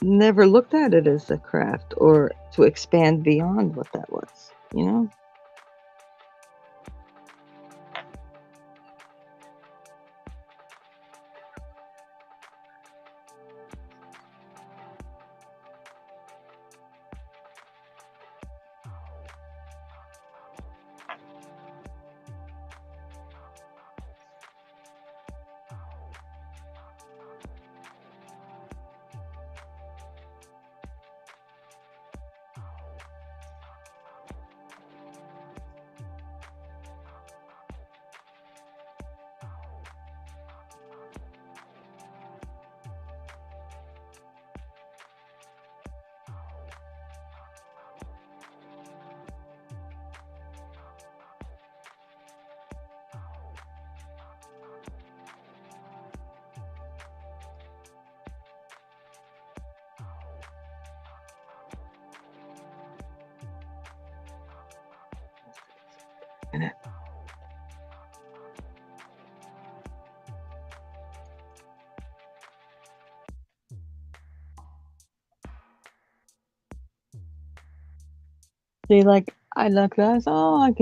never looked at it as a craft or to expand beyond what that was, See, like, I looked at it, oh, let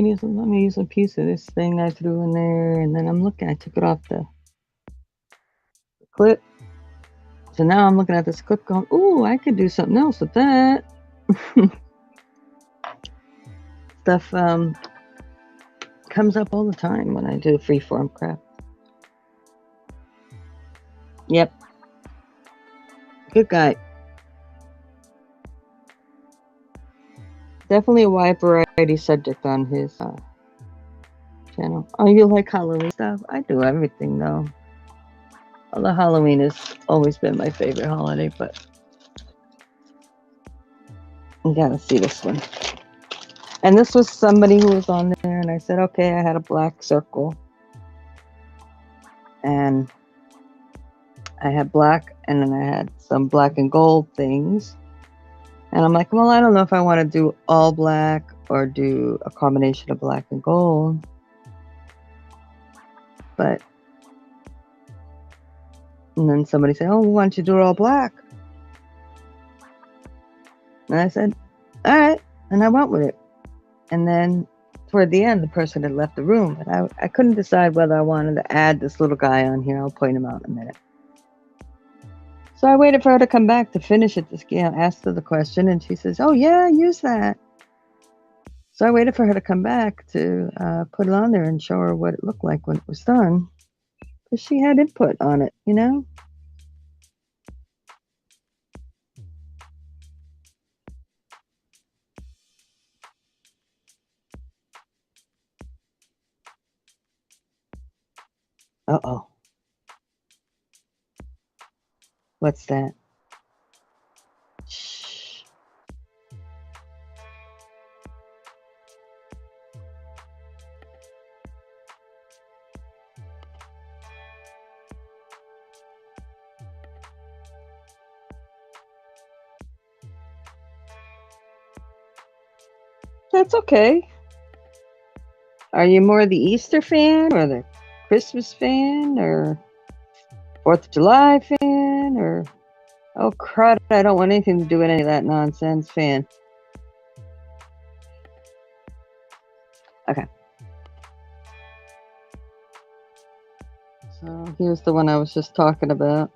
me use a piece of this thing I threw in there, and then I took it off the clip. So now I'm looking at this clip going, ooh, I could do something else with that. Stuff comes up all the time when I do freeform craft. Yep. Good guy. Definitely a wide variety subject on his channel. Oh, you like Halloween stuff? I do everything though. Although Halloween has always been my favorite holiday, but you gotta see this one. And this was somebody who was on there, and I said, okay, I had a black circle. And I had black, and then I had some black and gold things. And I'm like, well, I don't know if I want to do all black or do a combination of black and gold. But, and then somebody said, oh, why don't you do it all black? And I said, all right. And I went with it. And then toward the end, the person had left the room. But I couldn't decide whether I wanted to add this little guy on here. I'll point him out in a minute. So I waited for her to come back to finish it, asked her the question, and she says, oh, yeah, use that. So I waited for her to come back to put it on there and show her what it looked like when it was done. Because she had input on it, you know? Uh-oh. What's that? Shh. That's okay. Are you more the Easter fan or the Christmas fan or 4th of July fan or, oh crud, I don't want anything to do with any of that nonsense fan? Okay. So here's the one I was just talking about.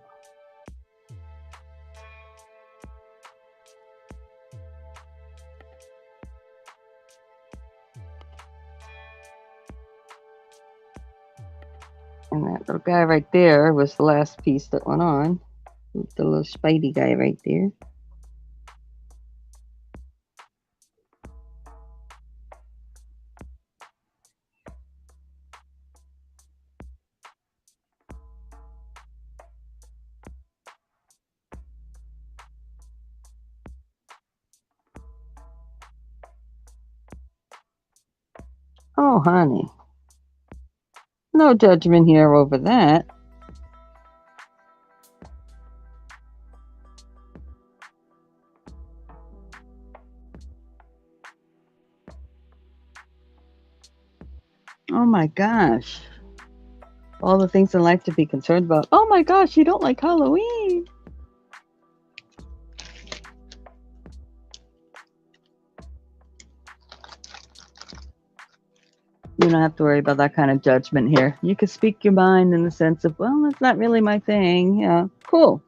And that little guy right there was the last piece that went on. The little Spidey guy right there. Oh, honey. No judgment here over that. Oh my gosh. All the things in life to be concerned about. Oh my gosh, you don't like Halloween. You don't have to worry about that kind of judgment here. You can speak your mind in the sense of, well, that's not really my thing. Yeah, cool.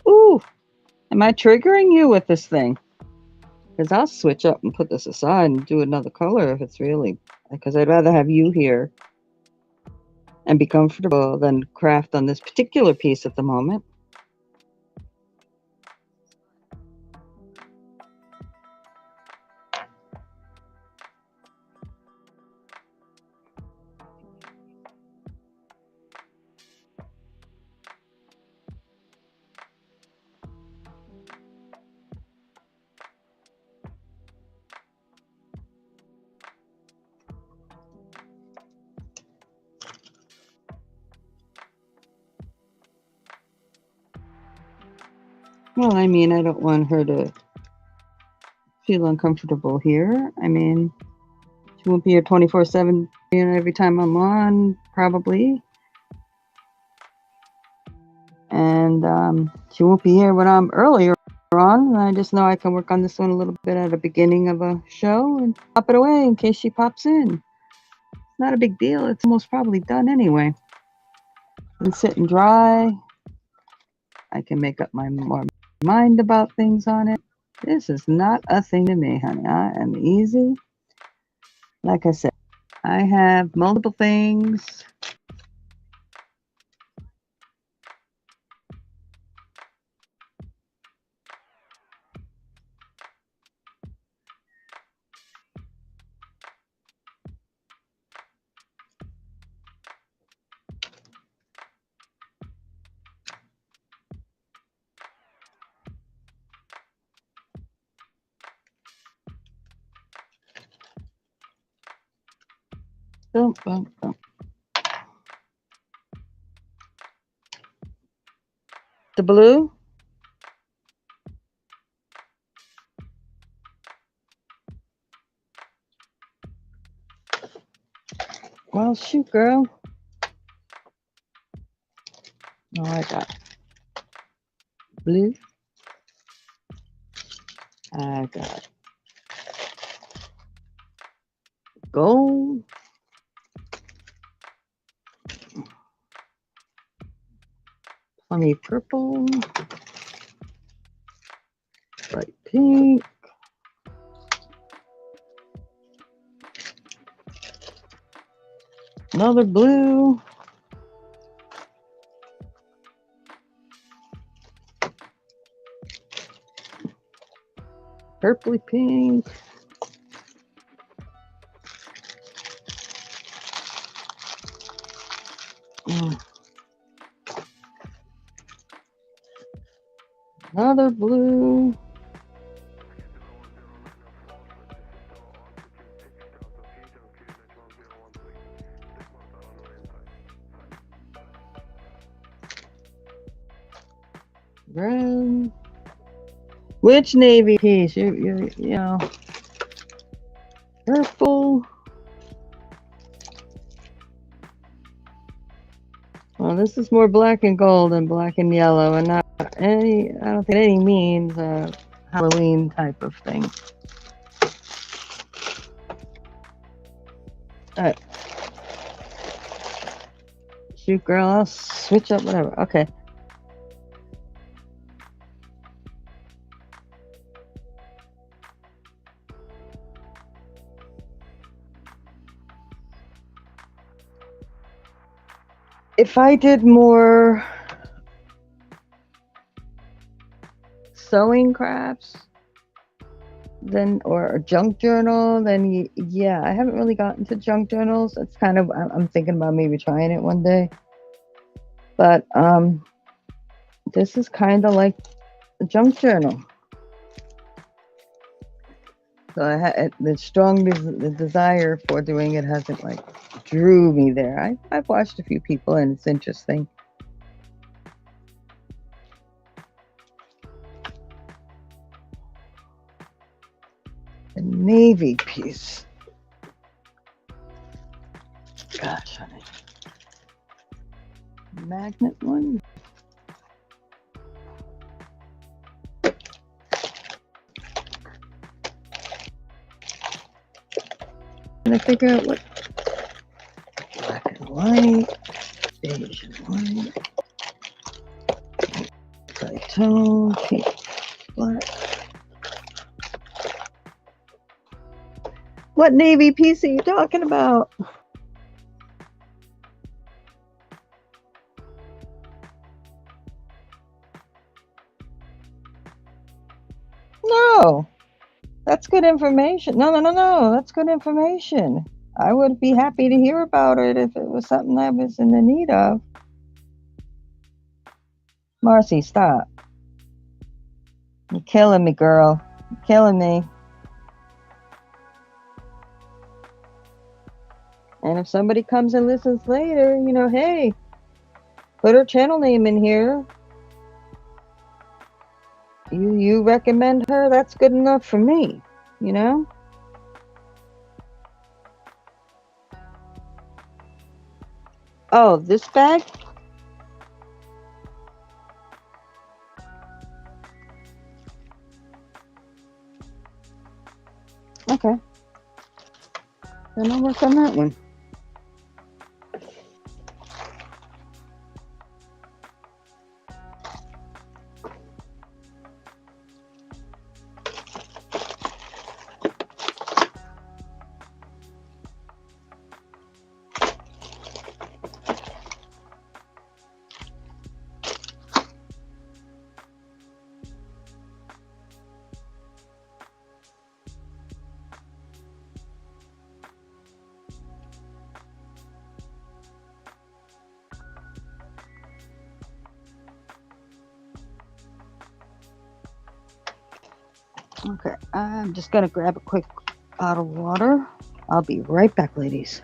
Ooh, am I triggering you with this thing? Because I'll switch up and put this aside and do another color if it's really, because I'd rather have you here and be comfortable than craft on this particular piece at the moment. Well, I mean, I don't want her to feel uncomfortable here. I mean, she won't be here 24/7, every time I'm on, probably. And she won't be here when I'm earlier on. I just know I can work on this one a little bit at the beginning of a show and pop it away in case she pops in. It's not a big deal. It's almost probably done anyway. And sit and dry. I can make up my mind about things on it. This is not a thing to me, honey. I am easy. Like I said, I have multiple things. Boom, boom, boom. The blue. Well, shoot, girl. Oh, I got blue. I got gold. Plummy purple. Light pink. Another blue. Purpley pink. Another blue. Red. Which navy piece? You know. Purple. Well, this is more black and gold than black and yellow, and not any, I don't think any means a Halloween type of thing. Alright. Shoot, girl, I'll switch up, whatever. Okay. If I did more sewing crafts then, or a junk journal, then yeah, I haven't really gotten to junk journals. It's kind of, I'm thinking about maybe trying it one day. But this is kind of like a junk journal. So I had the strong desire for doing it hasn't like drew me there. I've watched a few people and it's interesting. The navy piece. Gosh, honey. Magnet one. And I figure out what black and white, beige and white, light tone, pink, black. What navy piece are you talking about? No, that's good information. No, that's good information. I would be happy to hear about it if it was something I was in the need of. Marcy, stop. You're killing me, girl. You're killing me. And if somebody comes and listens later, you know, hey, put her channel name in here. You recommend her, that's good enough for me, you know? Oh, this bag? Okay. Then I'll work on that one. Okay, I'm just gonna grab a quick bottle of water. I'll be right back, ladies.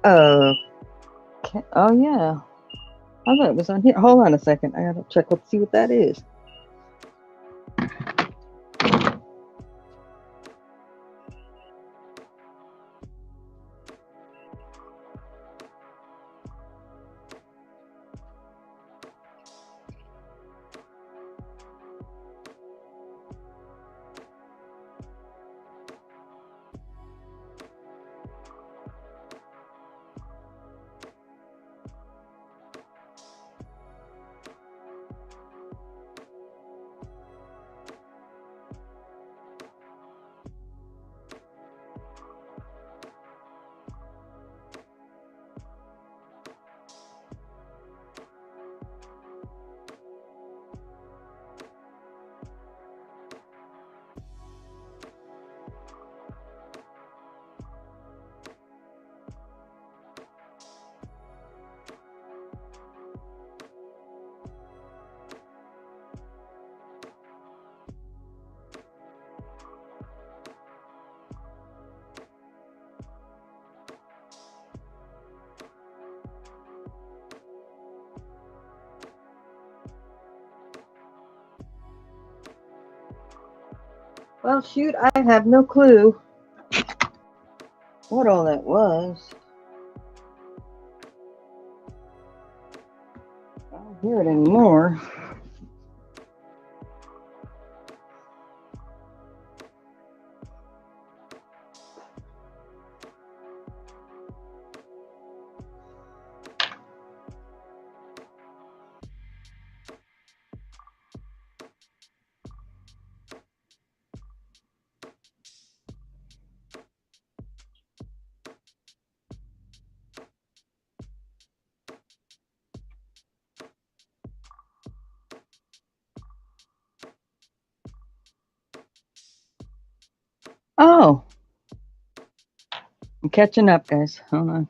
Okay. Oh yeah. I thought it was on here. Hold on a second. I gotta check. Let's see what that is. Well, shoot, I have no clue what all that was. I don't hear it anymore. Oh, I'm catching up, guys. Hold on.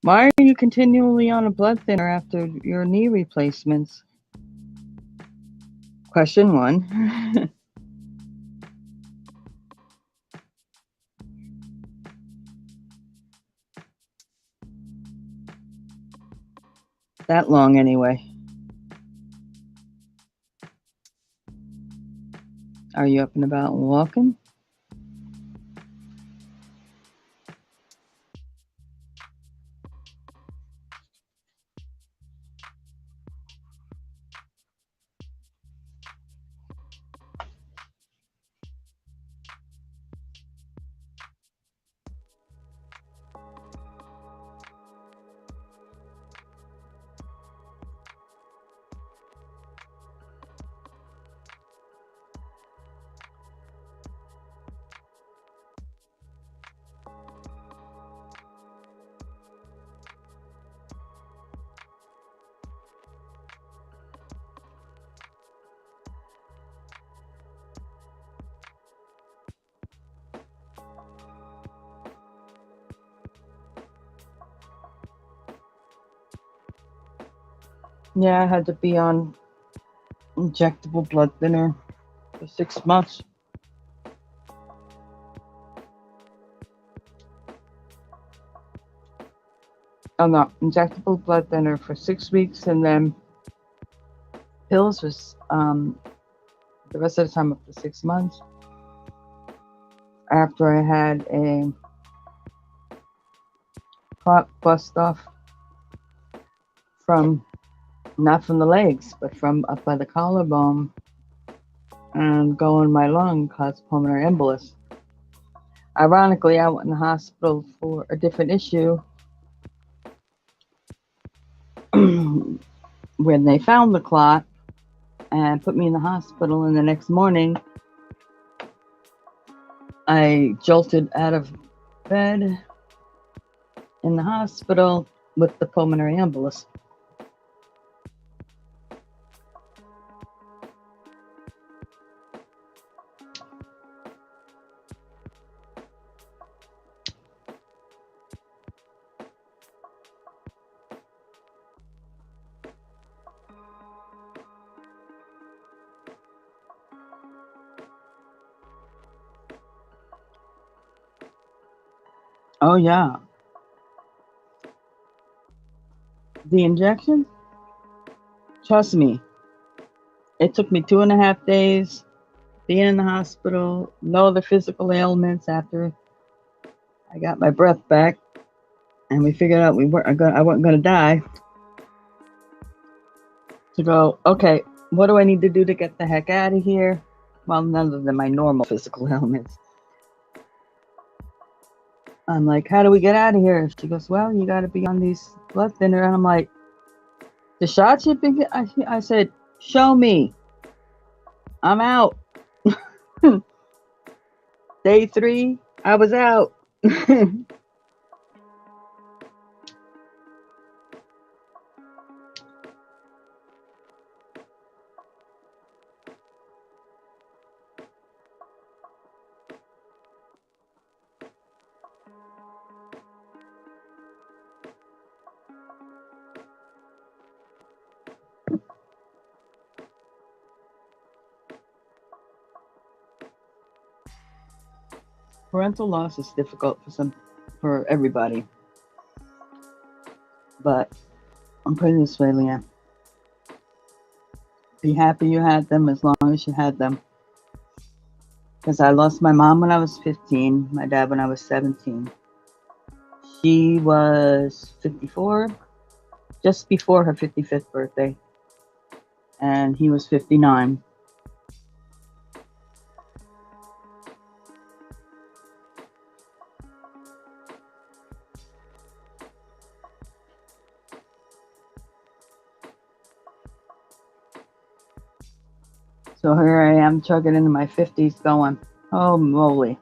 Why are you continually on a blood thinner after your knee replacements? Question 1. That long anyway. Are you up and about and walking? Yeah, I had to be on injectable blood thinner for 6 months. Oh no, injectable blood thinner for 6 weeks, and then pills was the rest of the time up to 6 months. After I had a clot bust off from, not from the legs, but from up by the collarbone and go in my lung, caused pulmonary embolus. Ironically, I went in the hospital for a different issue when they found the clot and put me in the hospital, and the next morning I jolted out of bed in the hospital with the pulmonary embolus. Oh yeah. The injection? Trust me, it took me 2.5 days being in the hospital, no other physical ailments after I got my breath back, and we figured out I wasn't gonna die. To go, okay, what do I need to do to get the heck out of here? Well, none of them my normal physical ailments. I'm like, how do we get out of here? She goes, well, you got to be on these blood thinner. And I'm like, the shots you've been getting? I said, show me. I'm out. Day 3, I was out. Parental loss is difficult for everybody. But I'm putting it this way, Leanne. Be happy you had them as long as you had them. Because I lost my mom when I was 15, my dad when I was 17. She was 54, just before her 55th birthday. And he was 59. So here I am chugging into my 50s going, oh moly.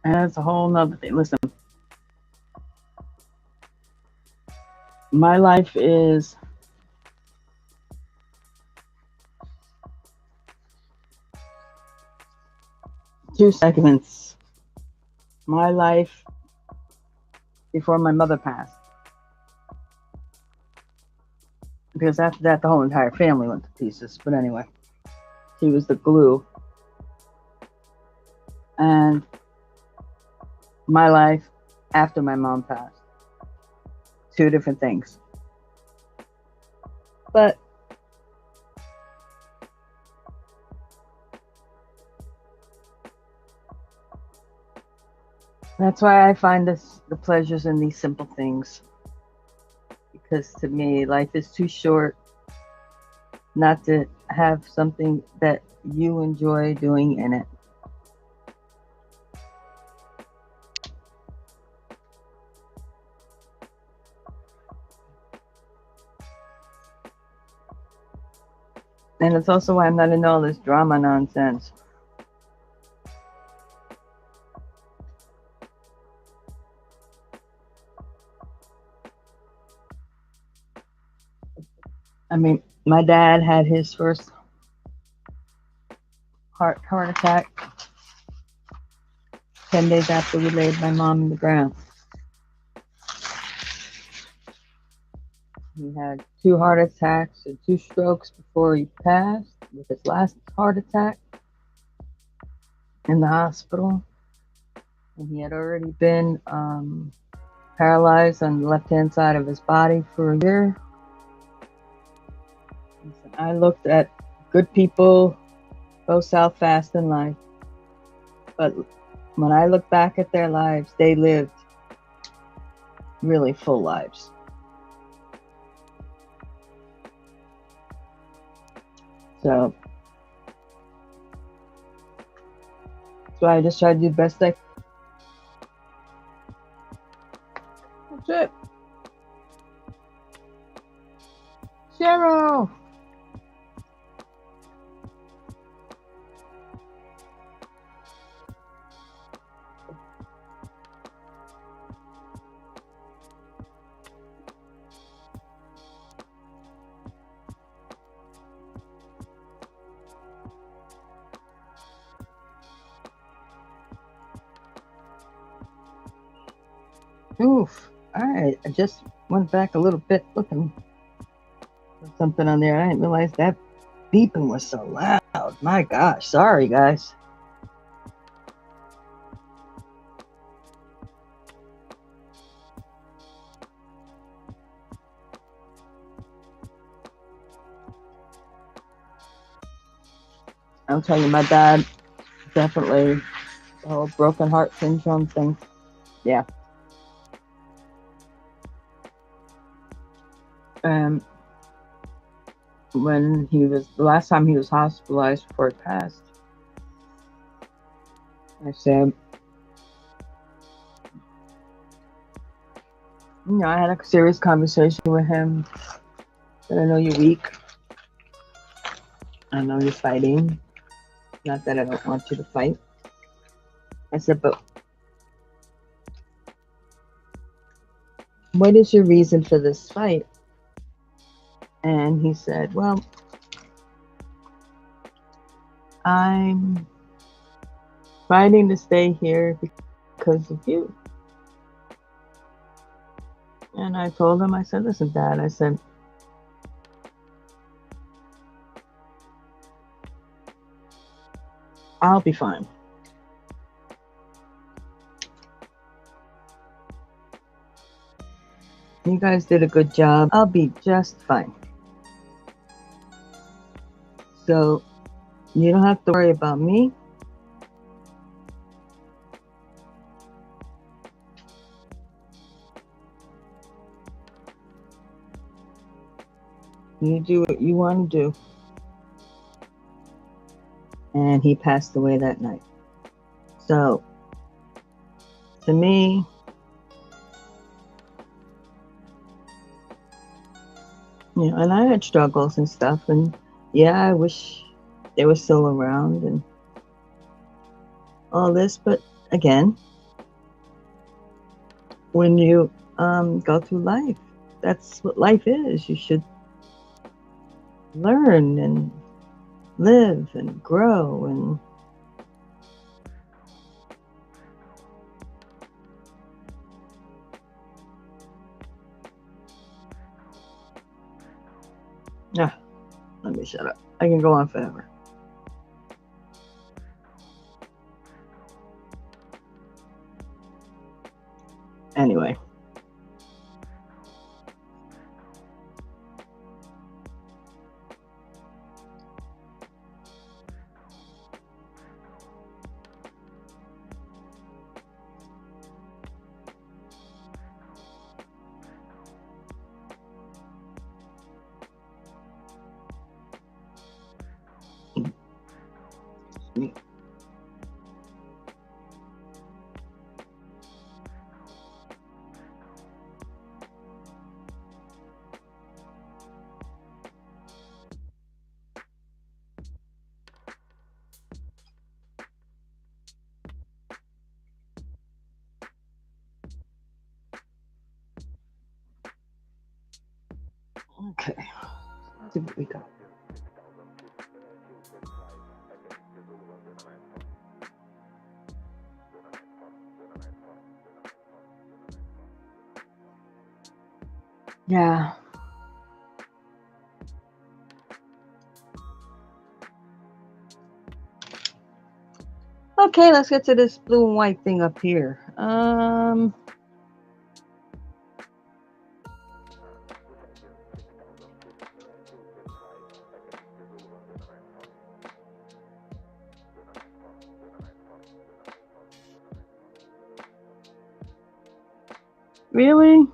And that's a whole nother thing. Listen, my life is two segments. My life before my mother passed. Because after that, the whole entire family went to pieces. But anyway, she was the glue. And my life after my mom passed. Two different things. But that's why I find the pleasures in these simple things. Because to me, life is too short not to have something that you enjoy doing in it. And it's also why I'm not into all this drama nonsense. I mean, my dad had his first heart attack 10 days after we laid my mom in the ground. He had 2 heart attacks and 2 strokes before he passed, with his last heart attack in the hospital. And he had already been paralyzed on the left-hand side of his body for a year. I looked at good people go south fast in life. But when I look back at their lives, they lived really full lives. So I just try to do the best I can. That's it. Cheryl! Oof. All right. I just went back a little bit looking for something on there. I didn't realize that beeping was so loud. My gosh. Sorry, guys. I'll tell you, my dad definitely the whole broken heart syndrome thing. Yeah. Um, when he was the last time he was hospitalized before he passed, I said, I had a serious conversation with him. That I know you're weak. I know you're fighting. Not that I don't want you to fight. I said, but what is your reason for this fight? And he said, well, I'm fighting to stay here because of you. And I told him, I said, listen, Dad, I said, I'll be fine. You guys did a good job. I'll be just fine. So you don't have to worry about me. You do what you want to do. And he passed away that night. So to me, and I had struggles and stuff, and yeah, I wish they were still around and all this, but again, when you go through life, that's what life is. You should learn and live and grow and let me shut up. I can go on forever. Anyway. Okay. Let's see what we got. Yeah. Okay, let's get to this blue and white thing up here. Really?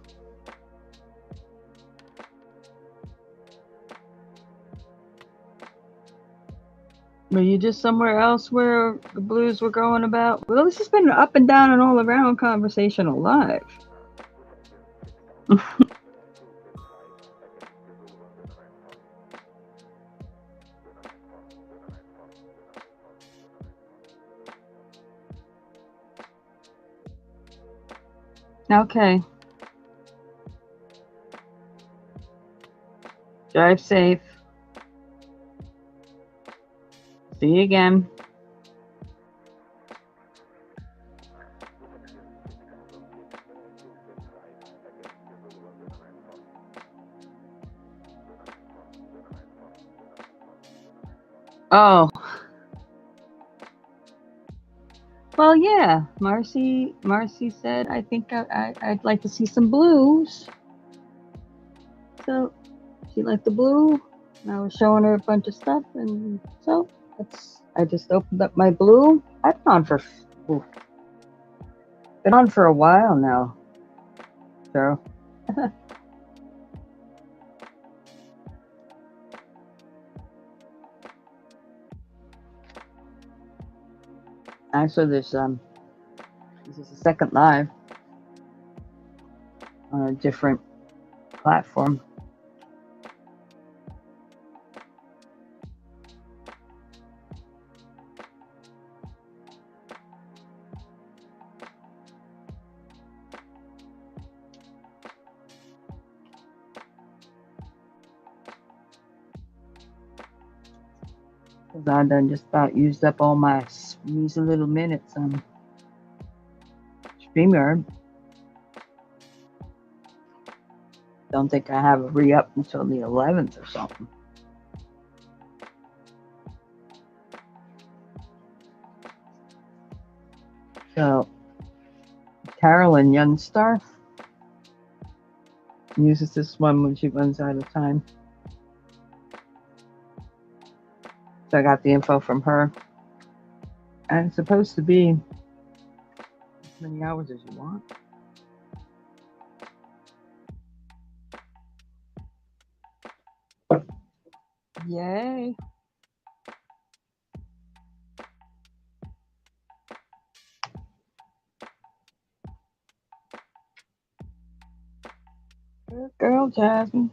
Were you just somewhere else where the blues were going about? Well, this has been an up and down and all around conversation alive. Okay. Drive safe. See you again. Oh, well, yeah. Marcy said, I think I'd like to see some blues. So she liked the blue. And I was showing her a bunch of stuff, and so I just opened up my blue. I've been on for a while now, so. Actually, this is the second live on a different platform. Because I done just about used up all my measly little minutes on StreamYard. Don't think I have a re-up until the 11th or something. So, Carolyn Youngstar uses this one when she runs out of time. So I got the info from her. And it's supposed to be as many hours as you want. Yay. Good girl, Jasmine.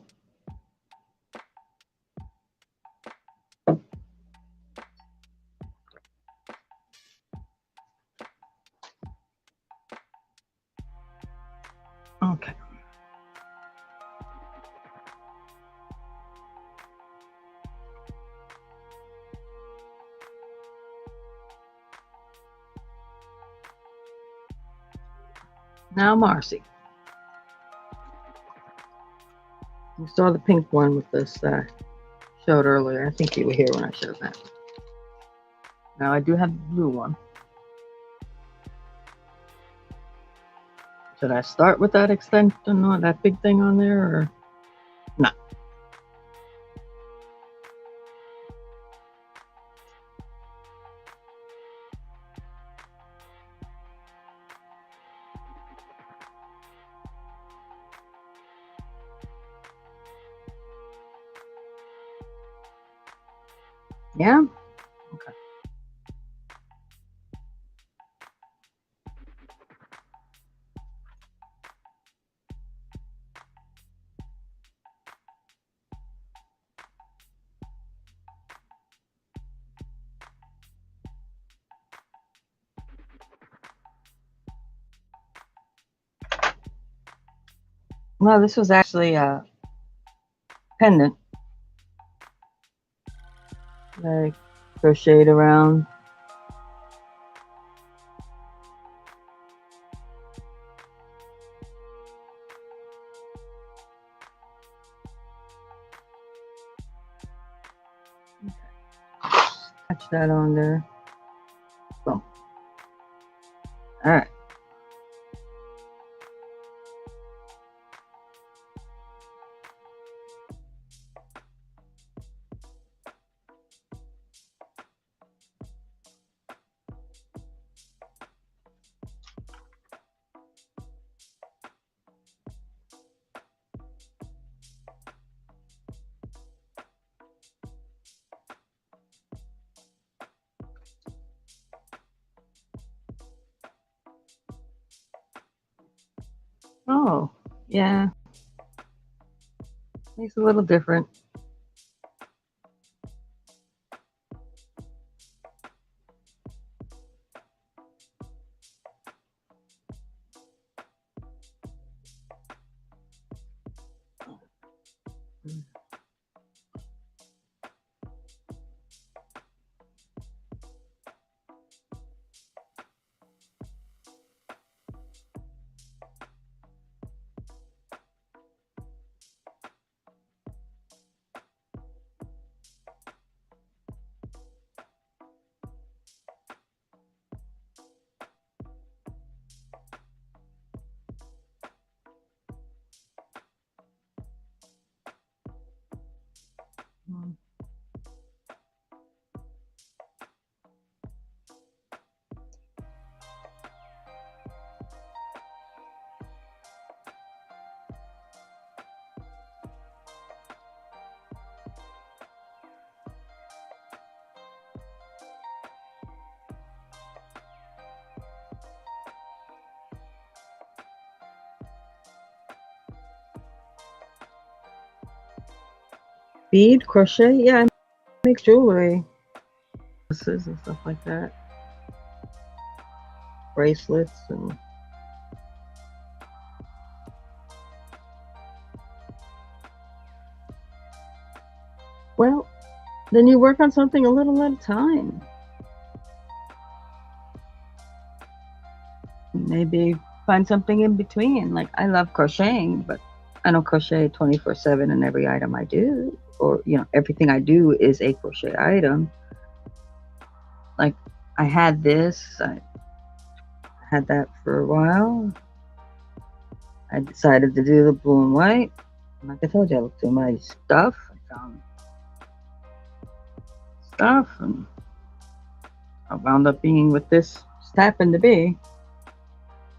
Okay. Now Marcy. You saw the pink one with this showed earlier. I think you were here when I showed that. Now I do have the blue one. Should I start with that extension or that big thing on there or not? Yeah? Okay. Well, this was actually a pendant. I crocheted around. Touch that on there. Boom. All right. Oh, yeah. It's a little different. Bead, crochet, yeah, I make jewelry, and stuff like that, bracelets, and well, then you work on something a little at a time. Maybe find something in between. Like, I love crocheting, but I don't crochet 24/7 in every item I do, or everything I do is a crochet item. Like, I had this, I had that for a while. I decided to do the blue and white. Like I told you, I looked through my stuff. I found stuff, and I wound up being with this. Just happened to be.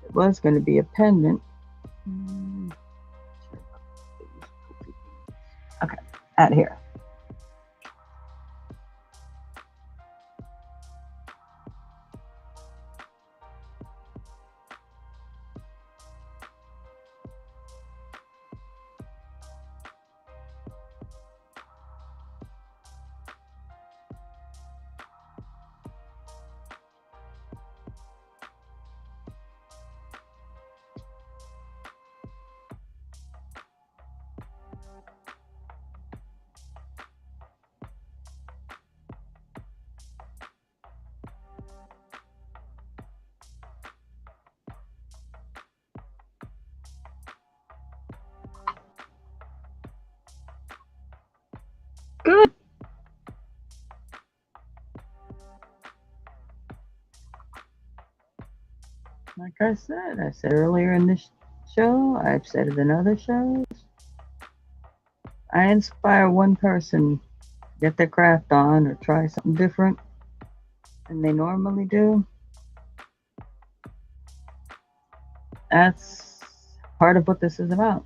It was going to be a pendant. Okay, out here. Good. Like I said earlier in this show, I've said it in other shows. I inspire one person, get their craft on or try something different than they normally do. That's part of what this is about.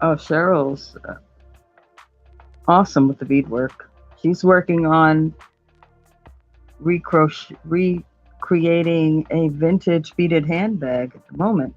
Oh, Cheryl's awesome with the beadwork. She's working on recreating a vintage beaded handbag at the moment.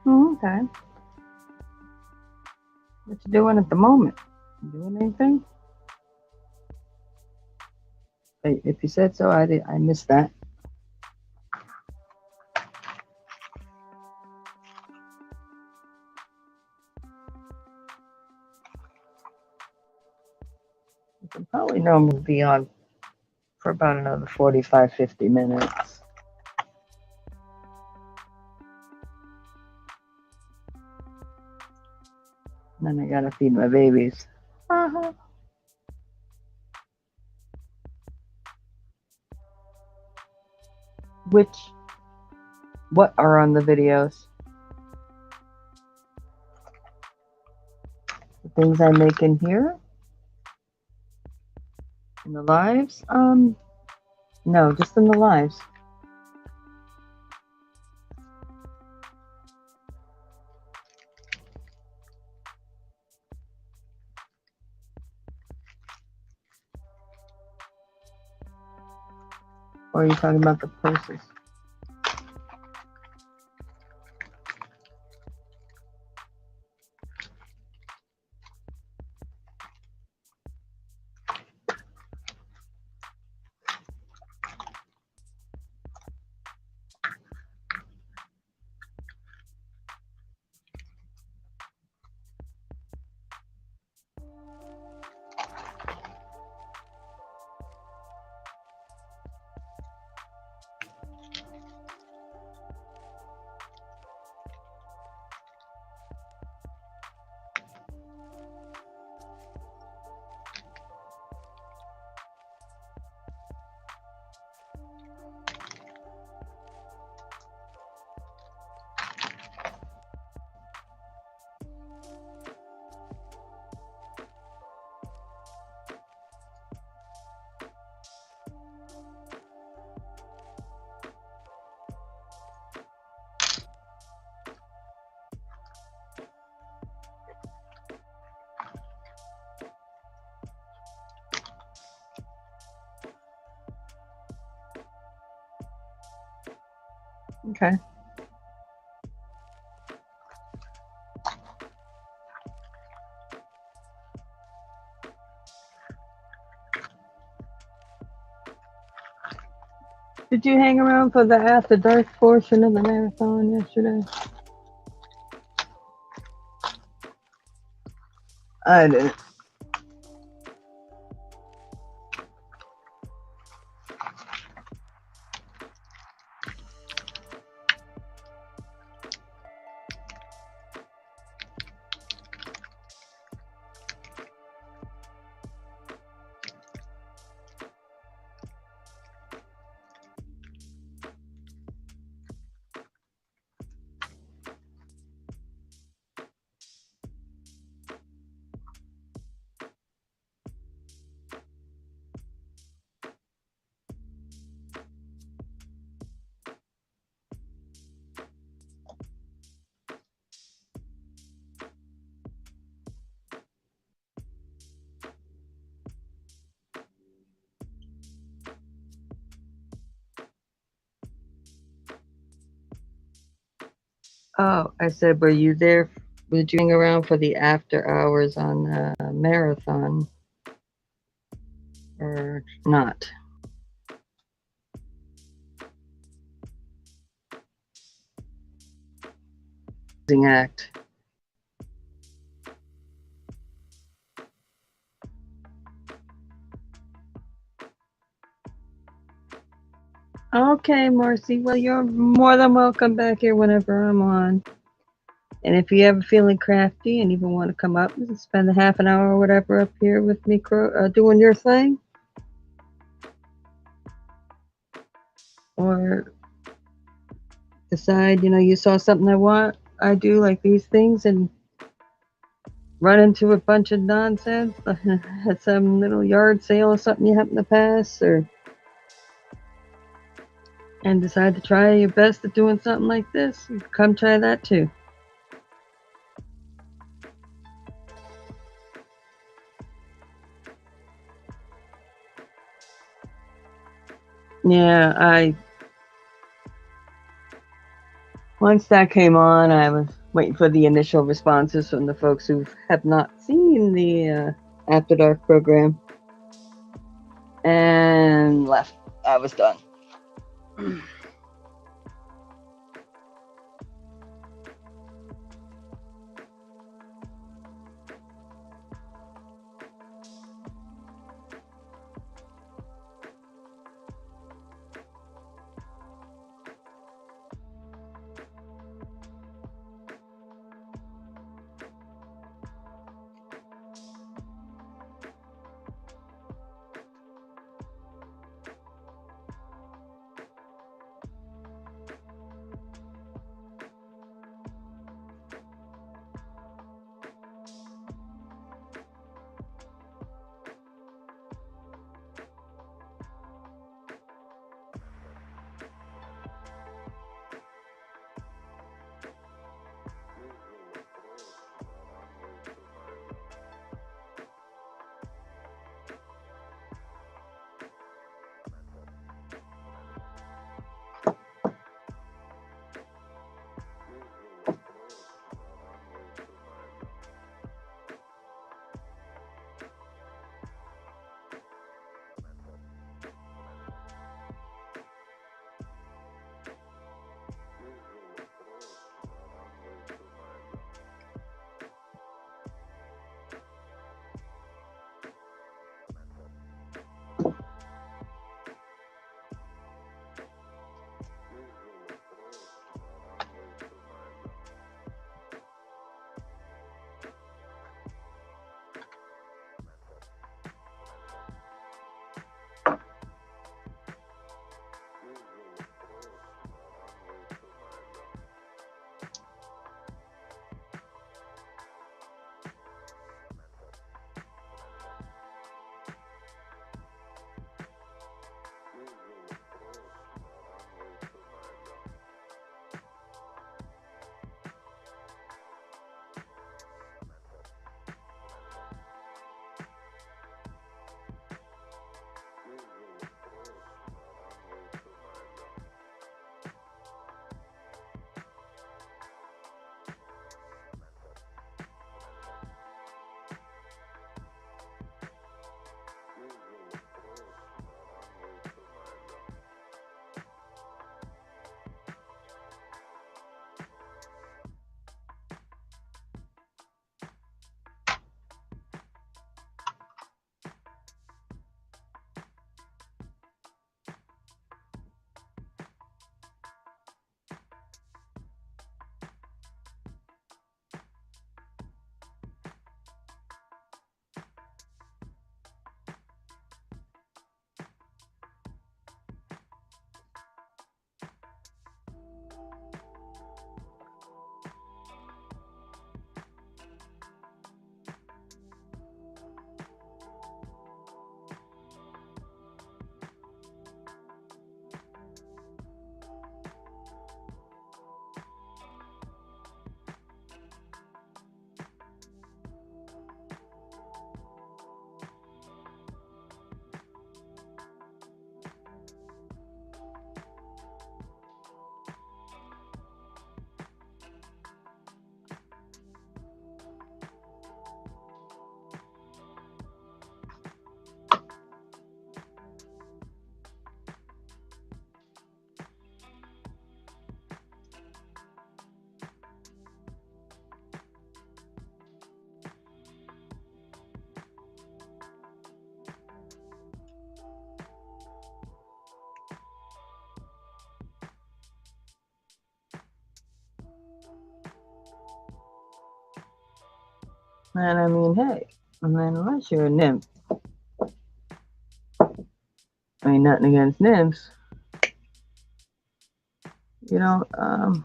Oh, okay. What you doing at the moment? You doing anything? If you said so, I missed that. You can probably normally be on for about another 45, 50 minutes. And then I gotta feed my babies. Uh-huh. What are on the videos? The things I make in here? In the lives? No, just in the lives. Or are you talking about the purses? Okay. Did you hang around for the after dark portion of the marathon yesterday? I didn't. Oh, I said, were you there? Did you hang around for the after hours on the marathon or not? Act. Okay, Marcy. Well, you're more than welcome back here whenever I'm on. And if you ever feeling crafty and even want to come up and spend a half an hour or whatever up here with me doing your thing, or decide, you saw something I do like these things and run into a bunch of nonsense at some little yard sale or something you happen to pass, and decide to try your best at doing something like this, you come try that too. Yeah, Once that came on, I was waiting for the initial responses from the folks who have not seen the After Dark program, and left. I was done. And I mean, hey, and then unless you're a nymph, I mean, nothing against nymphs, you don't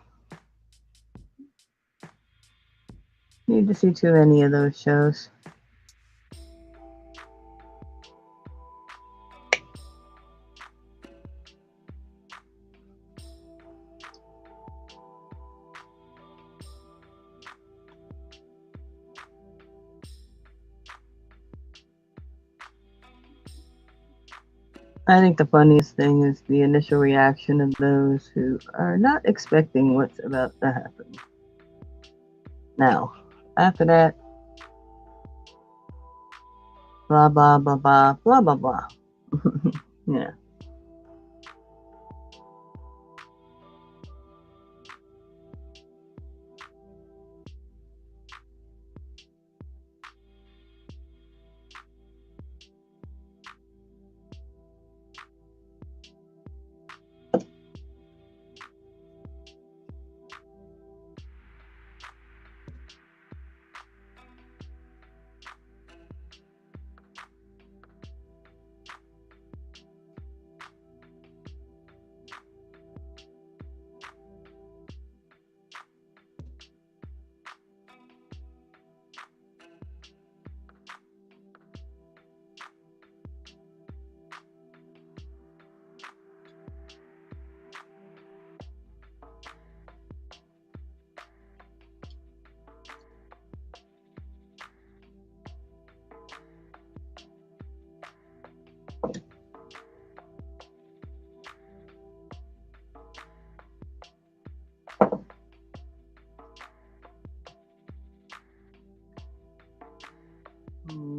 need to see too many of those shows. I think the funniest thing is the initial reaction of those who are not expecting what's about to happen. Now, after that, blah, blah, blah, blah, blah, blah, blah. Yeah.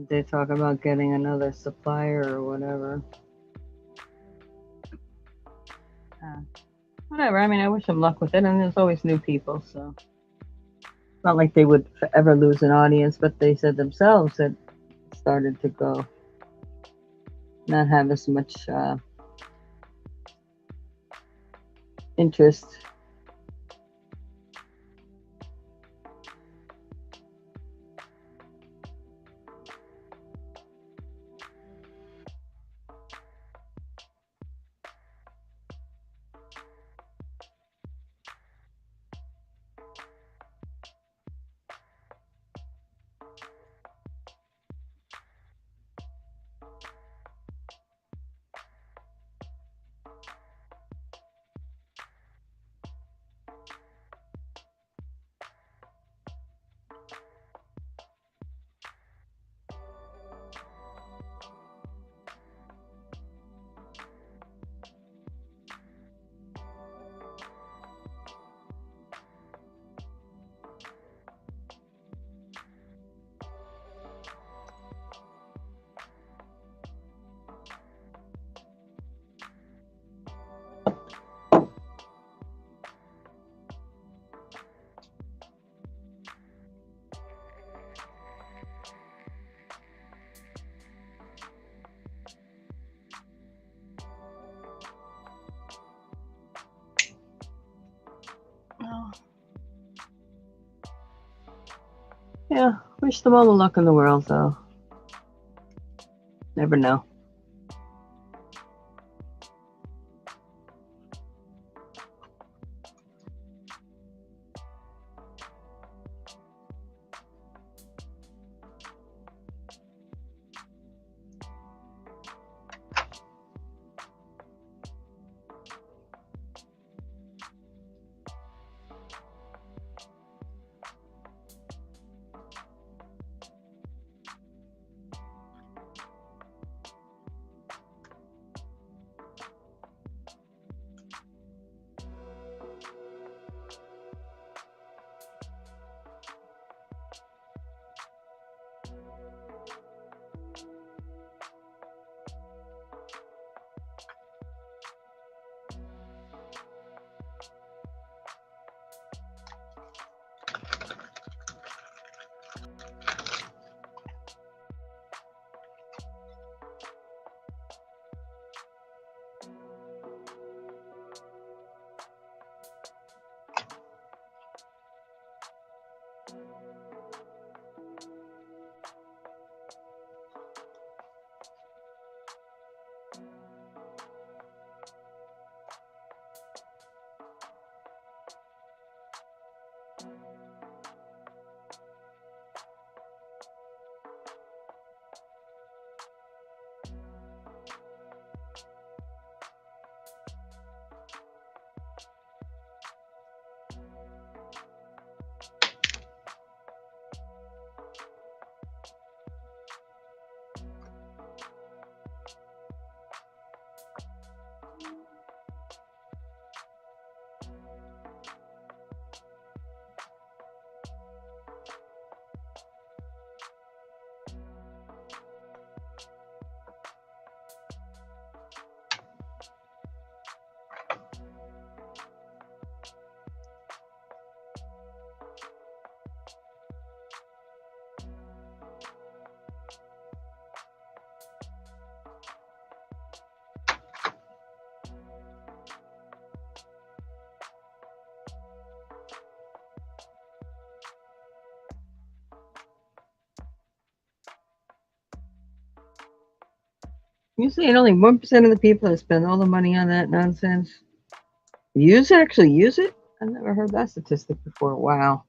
They talk about getting another supplier or whatever. Whatever. I mean, I wish them luck with it, and there's always new people, so it's not like they would forever lose an audience. But they said themselves that it started to go, not have as much interest. Yeah, wish them all the luck in the world, though. Never know. You saying only 1% of the people that spend all the money on that nonsense actually use it? I've never heard that statistic before. Wow.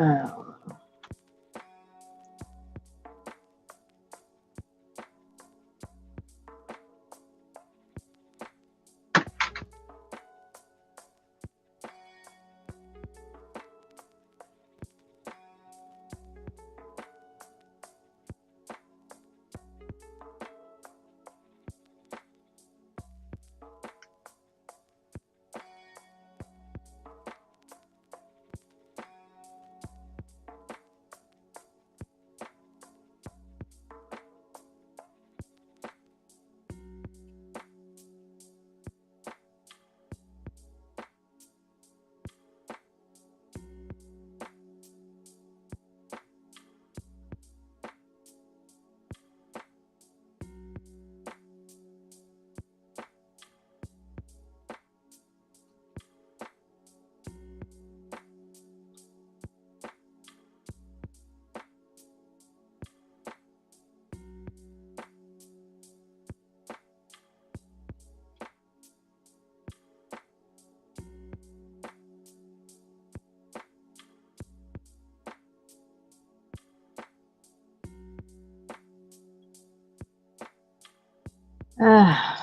Oh. I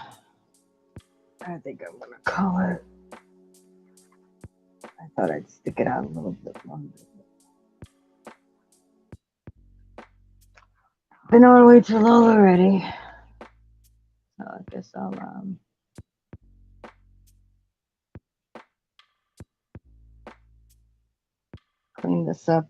think I'm gonna call it. I thought I'd stick it out a little bit longer. Been on way too long already. So I guess I'll clean this up.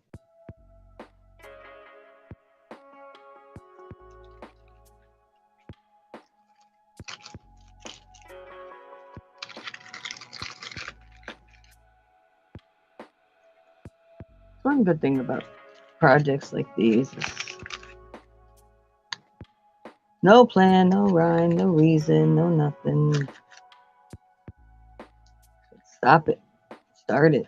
One good thing about projects like these is no plan, no rhyme, no reason, no nothing. Stop it. Start it.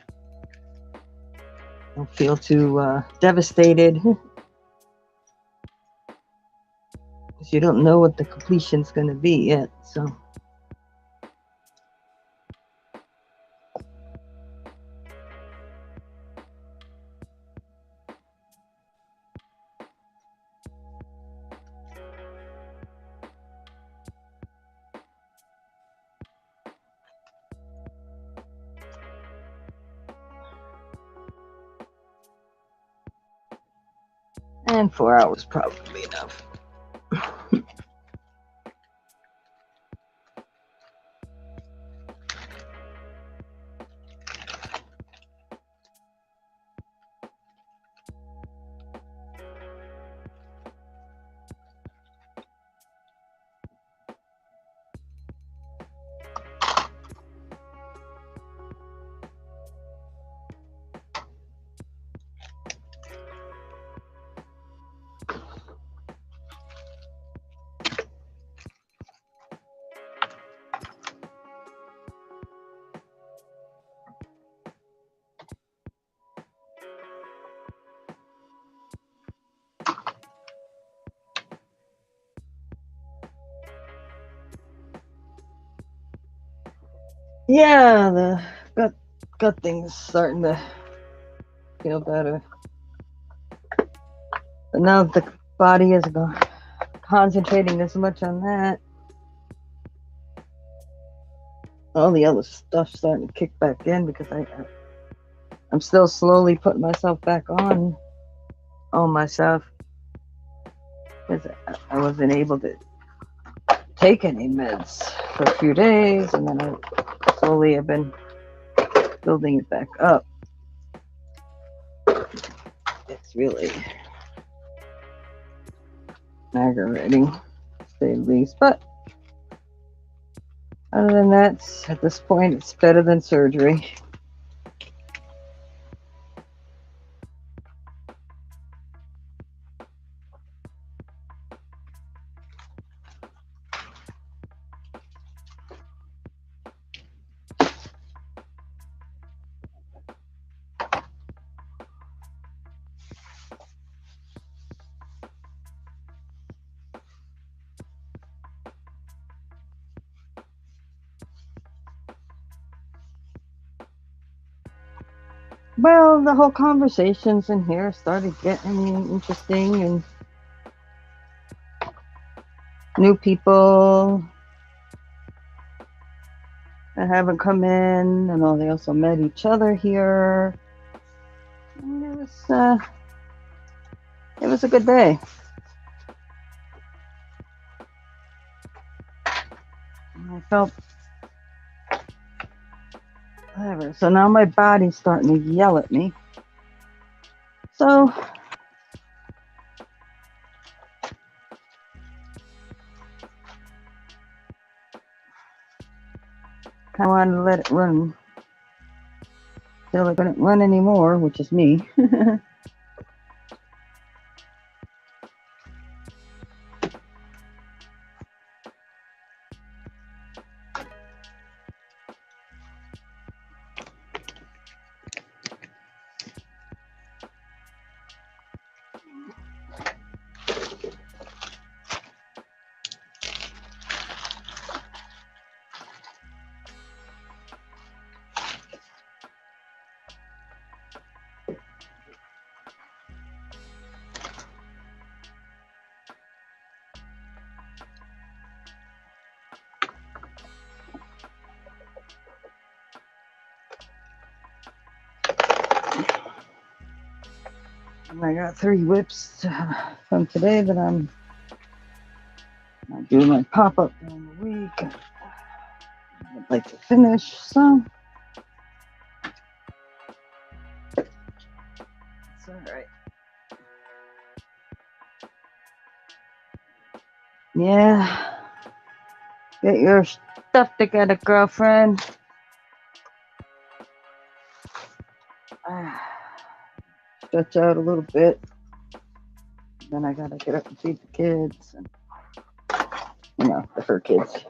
Don't feel too devastated. Because you don't know what the completion's going to be yet. So. And 4 hours probably enough. Yeah, the gut thing's starting to feel better. But now the body isn't concentrating as much on that. All the other stuff's starting to kick back in because I'm still slowly putting myself back on all my stuff because I wasn't able to take any meds for a few days, and then I slowly have been building it back up. It's really aggravating, to say the least. But other than that, at this point, it's better than surgery. Well, the whole conversations in here started getting interesting, and new people that haven't come in, and they also met each other here. And it was a good day. I felt whatever. So now my body's starting to yell at me. So I wanted to let it run till it couldn't run anymore, which is me. I got 3 whips from today that I'm doing my pop-up during the week. I'd like to finish, so it's alright. Yeah. Get your stuff together, girlfriend. Stretch out a little bit. Then I gotta get up and feed the kids, and her kids.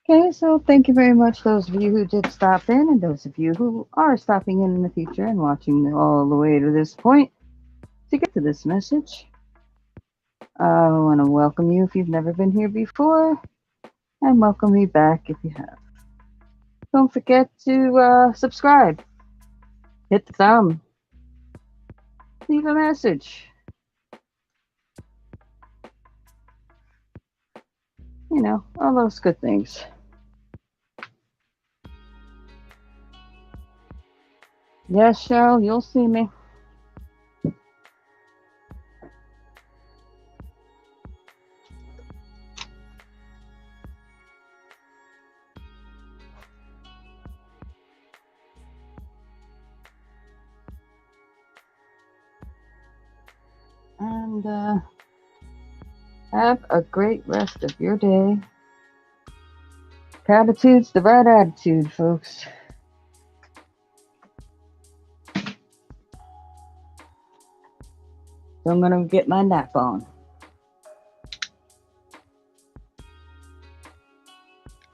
Okay, so thank you very much, those of you who did stop in, and those of you who are stopping in the future and watching all the way to this point to get to this message. I want to welcome you if you've never been here before, and welcome you back if you have. Don't forget to subscribe, hit the thumb, leave a message. All those good things. Yes, Cheryl, you'll see me. And have a great rest of your day. Cattitude's the right attitude, folks. So I'm going to get my nap on.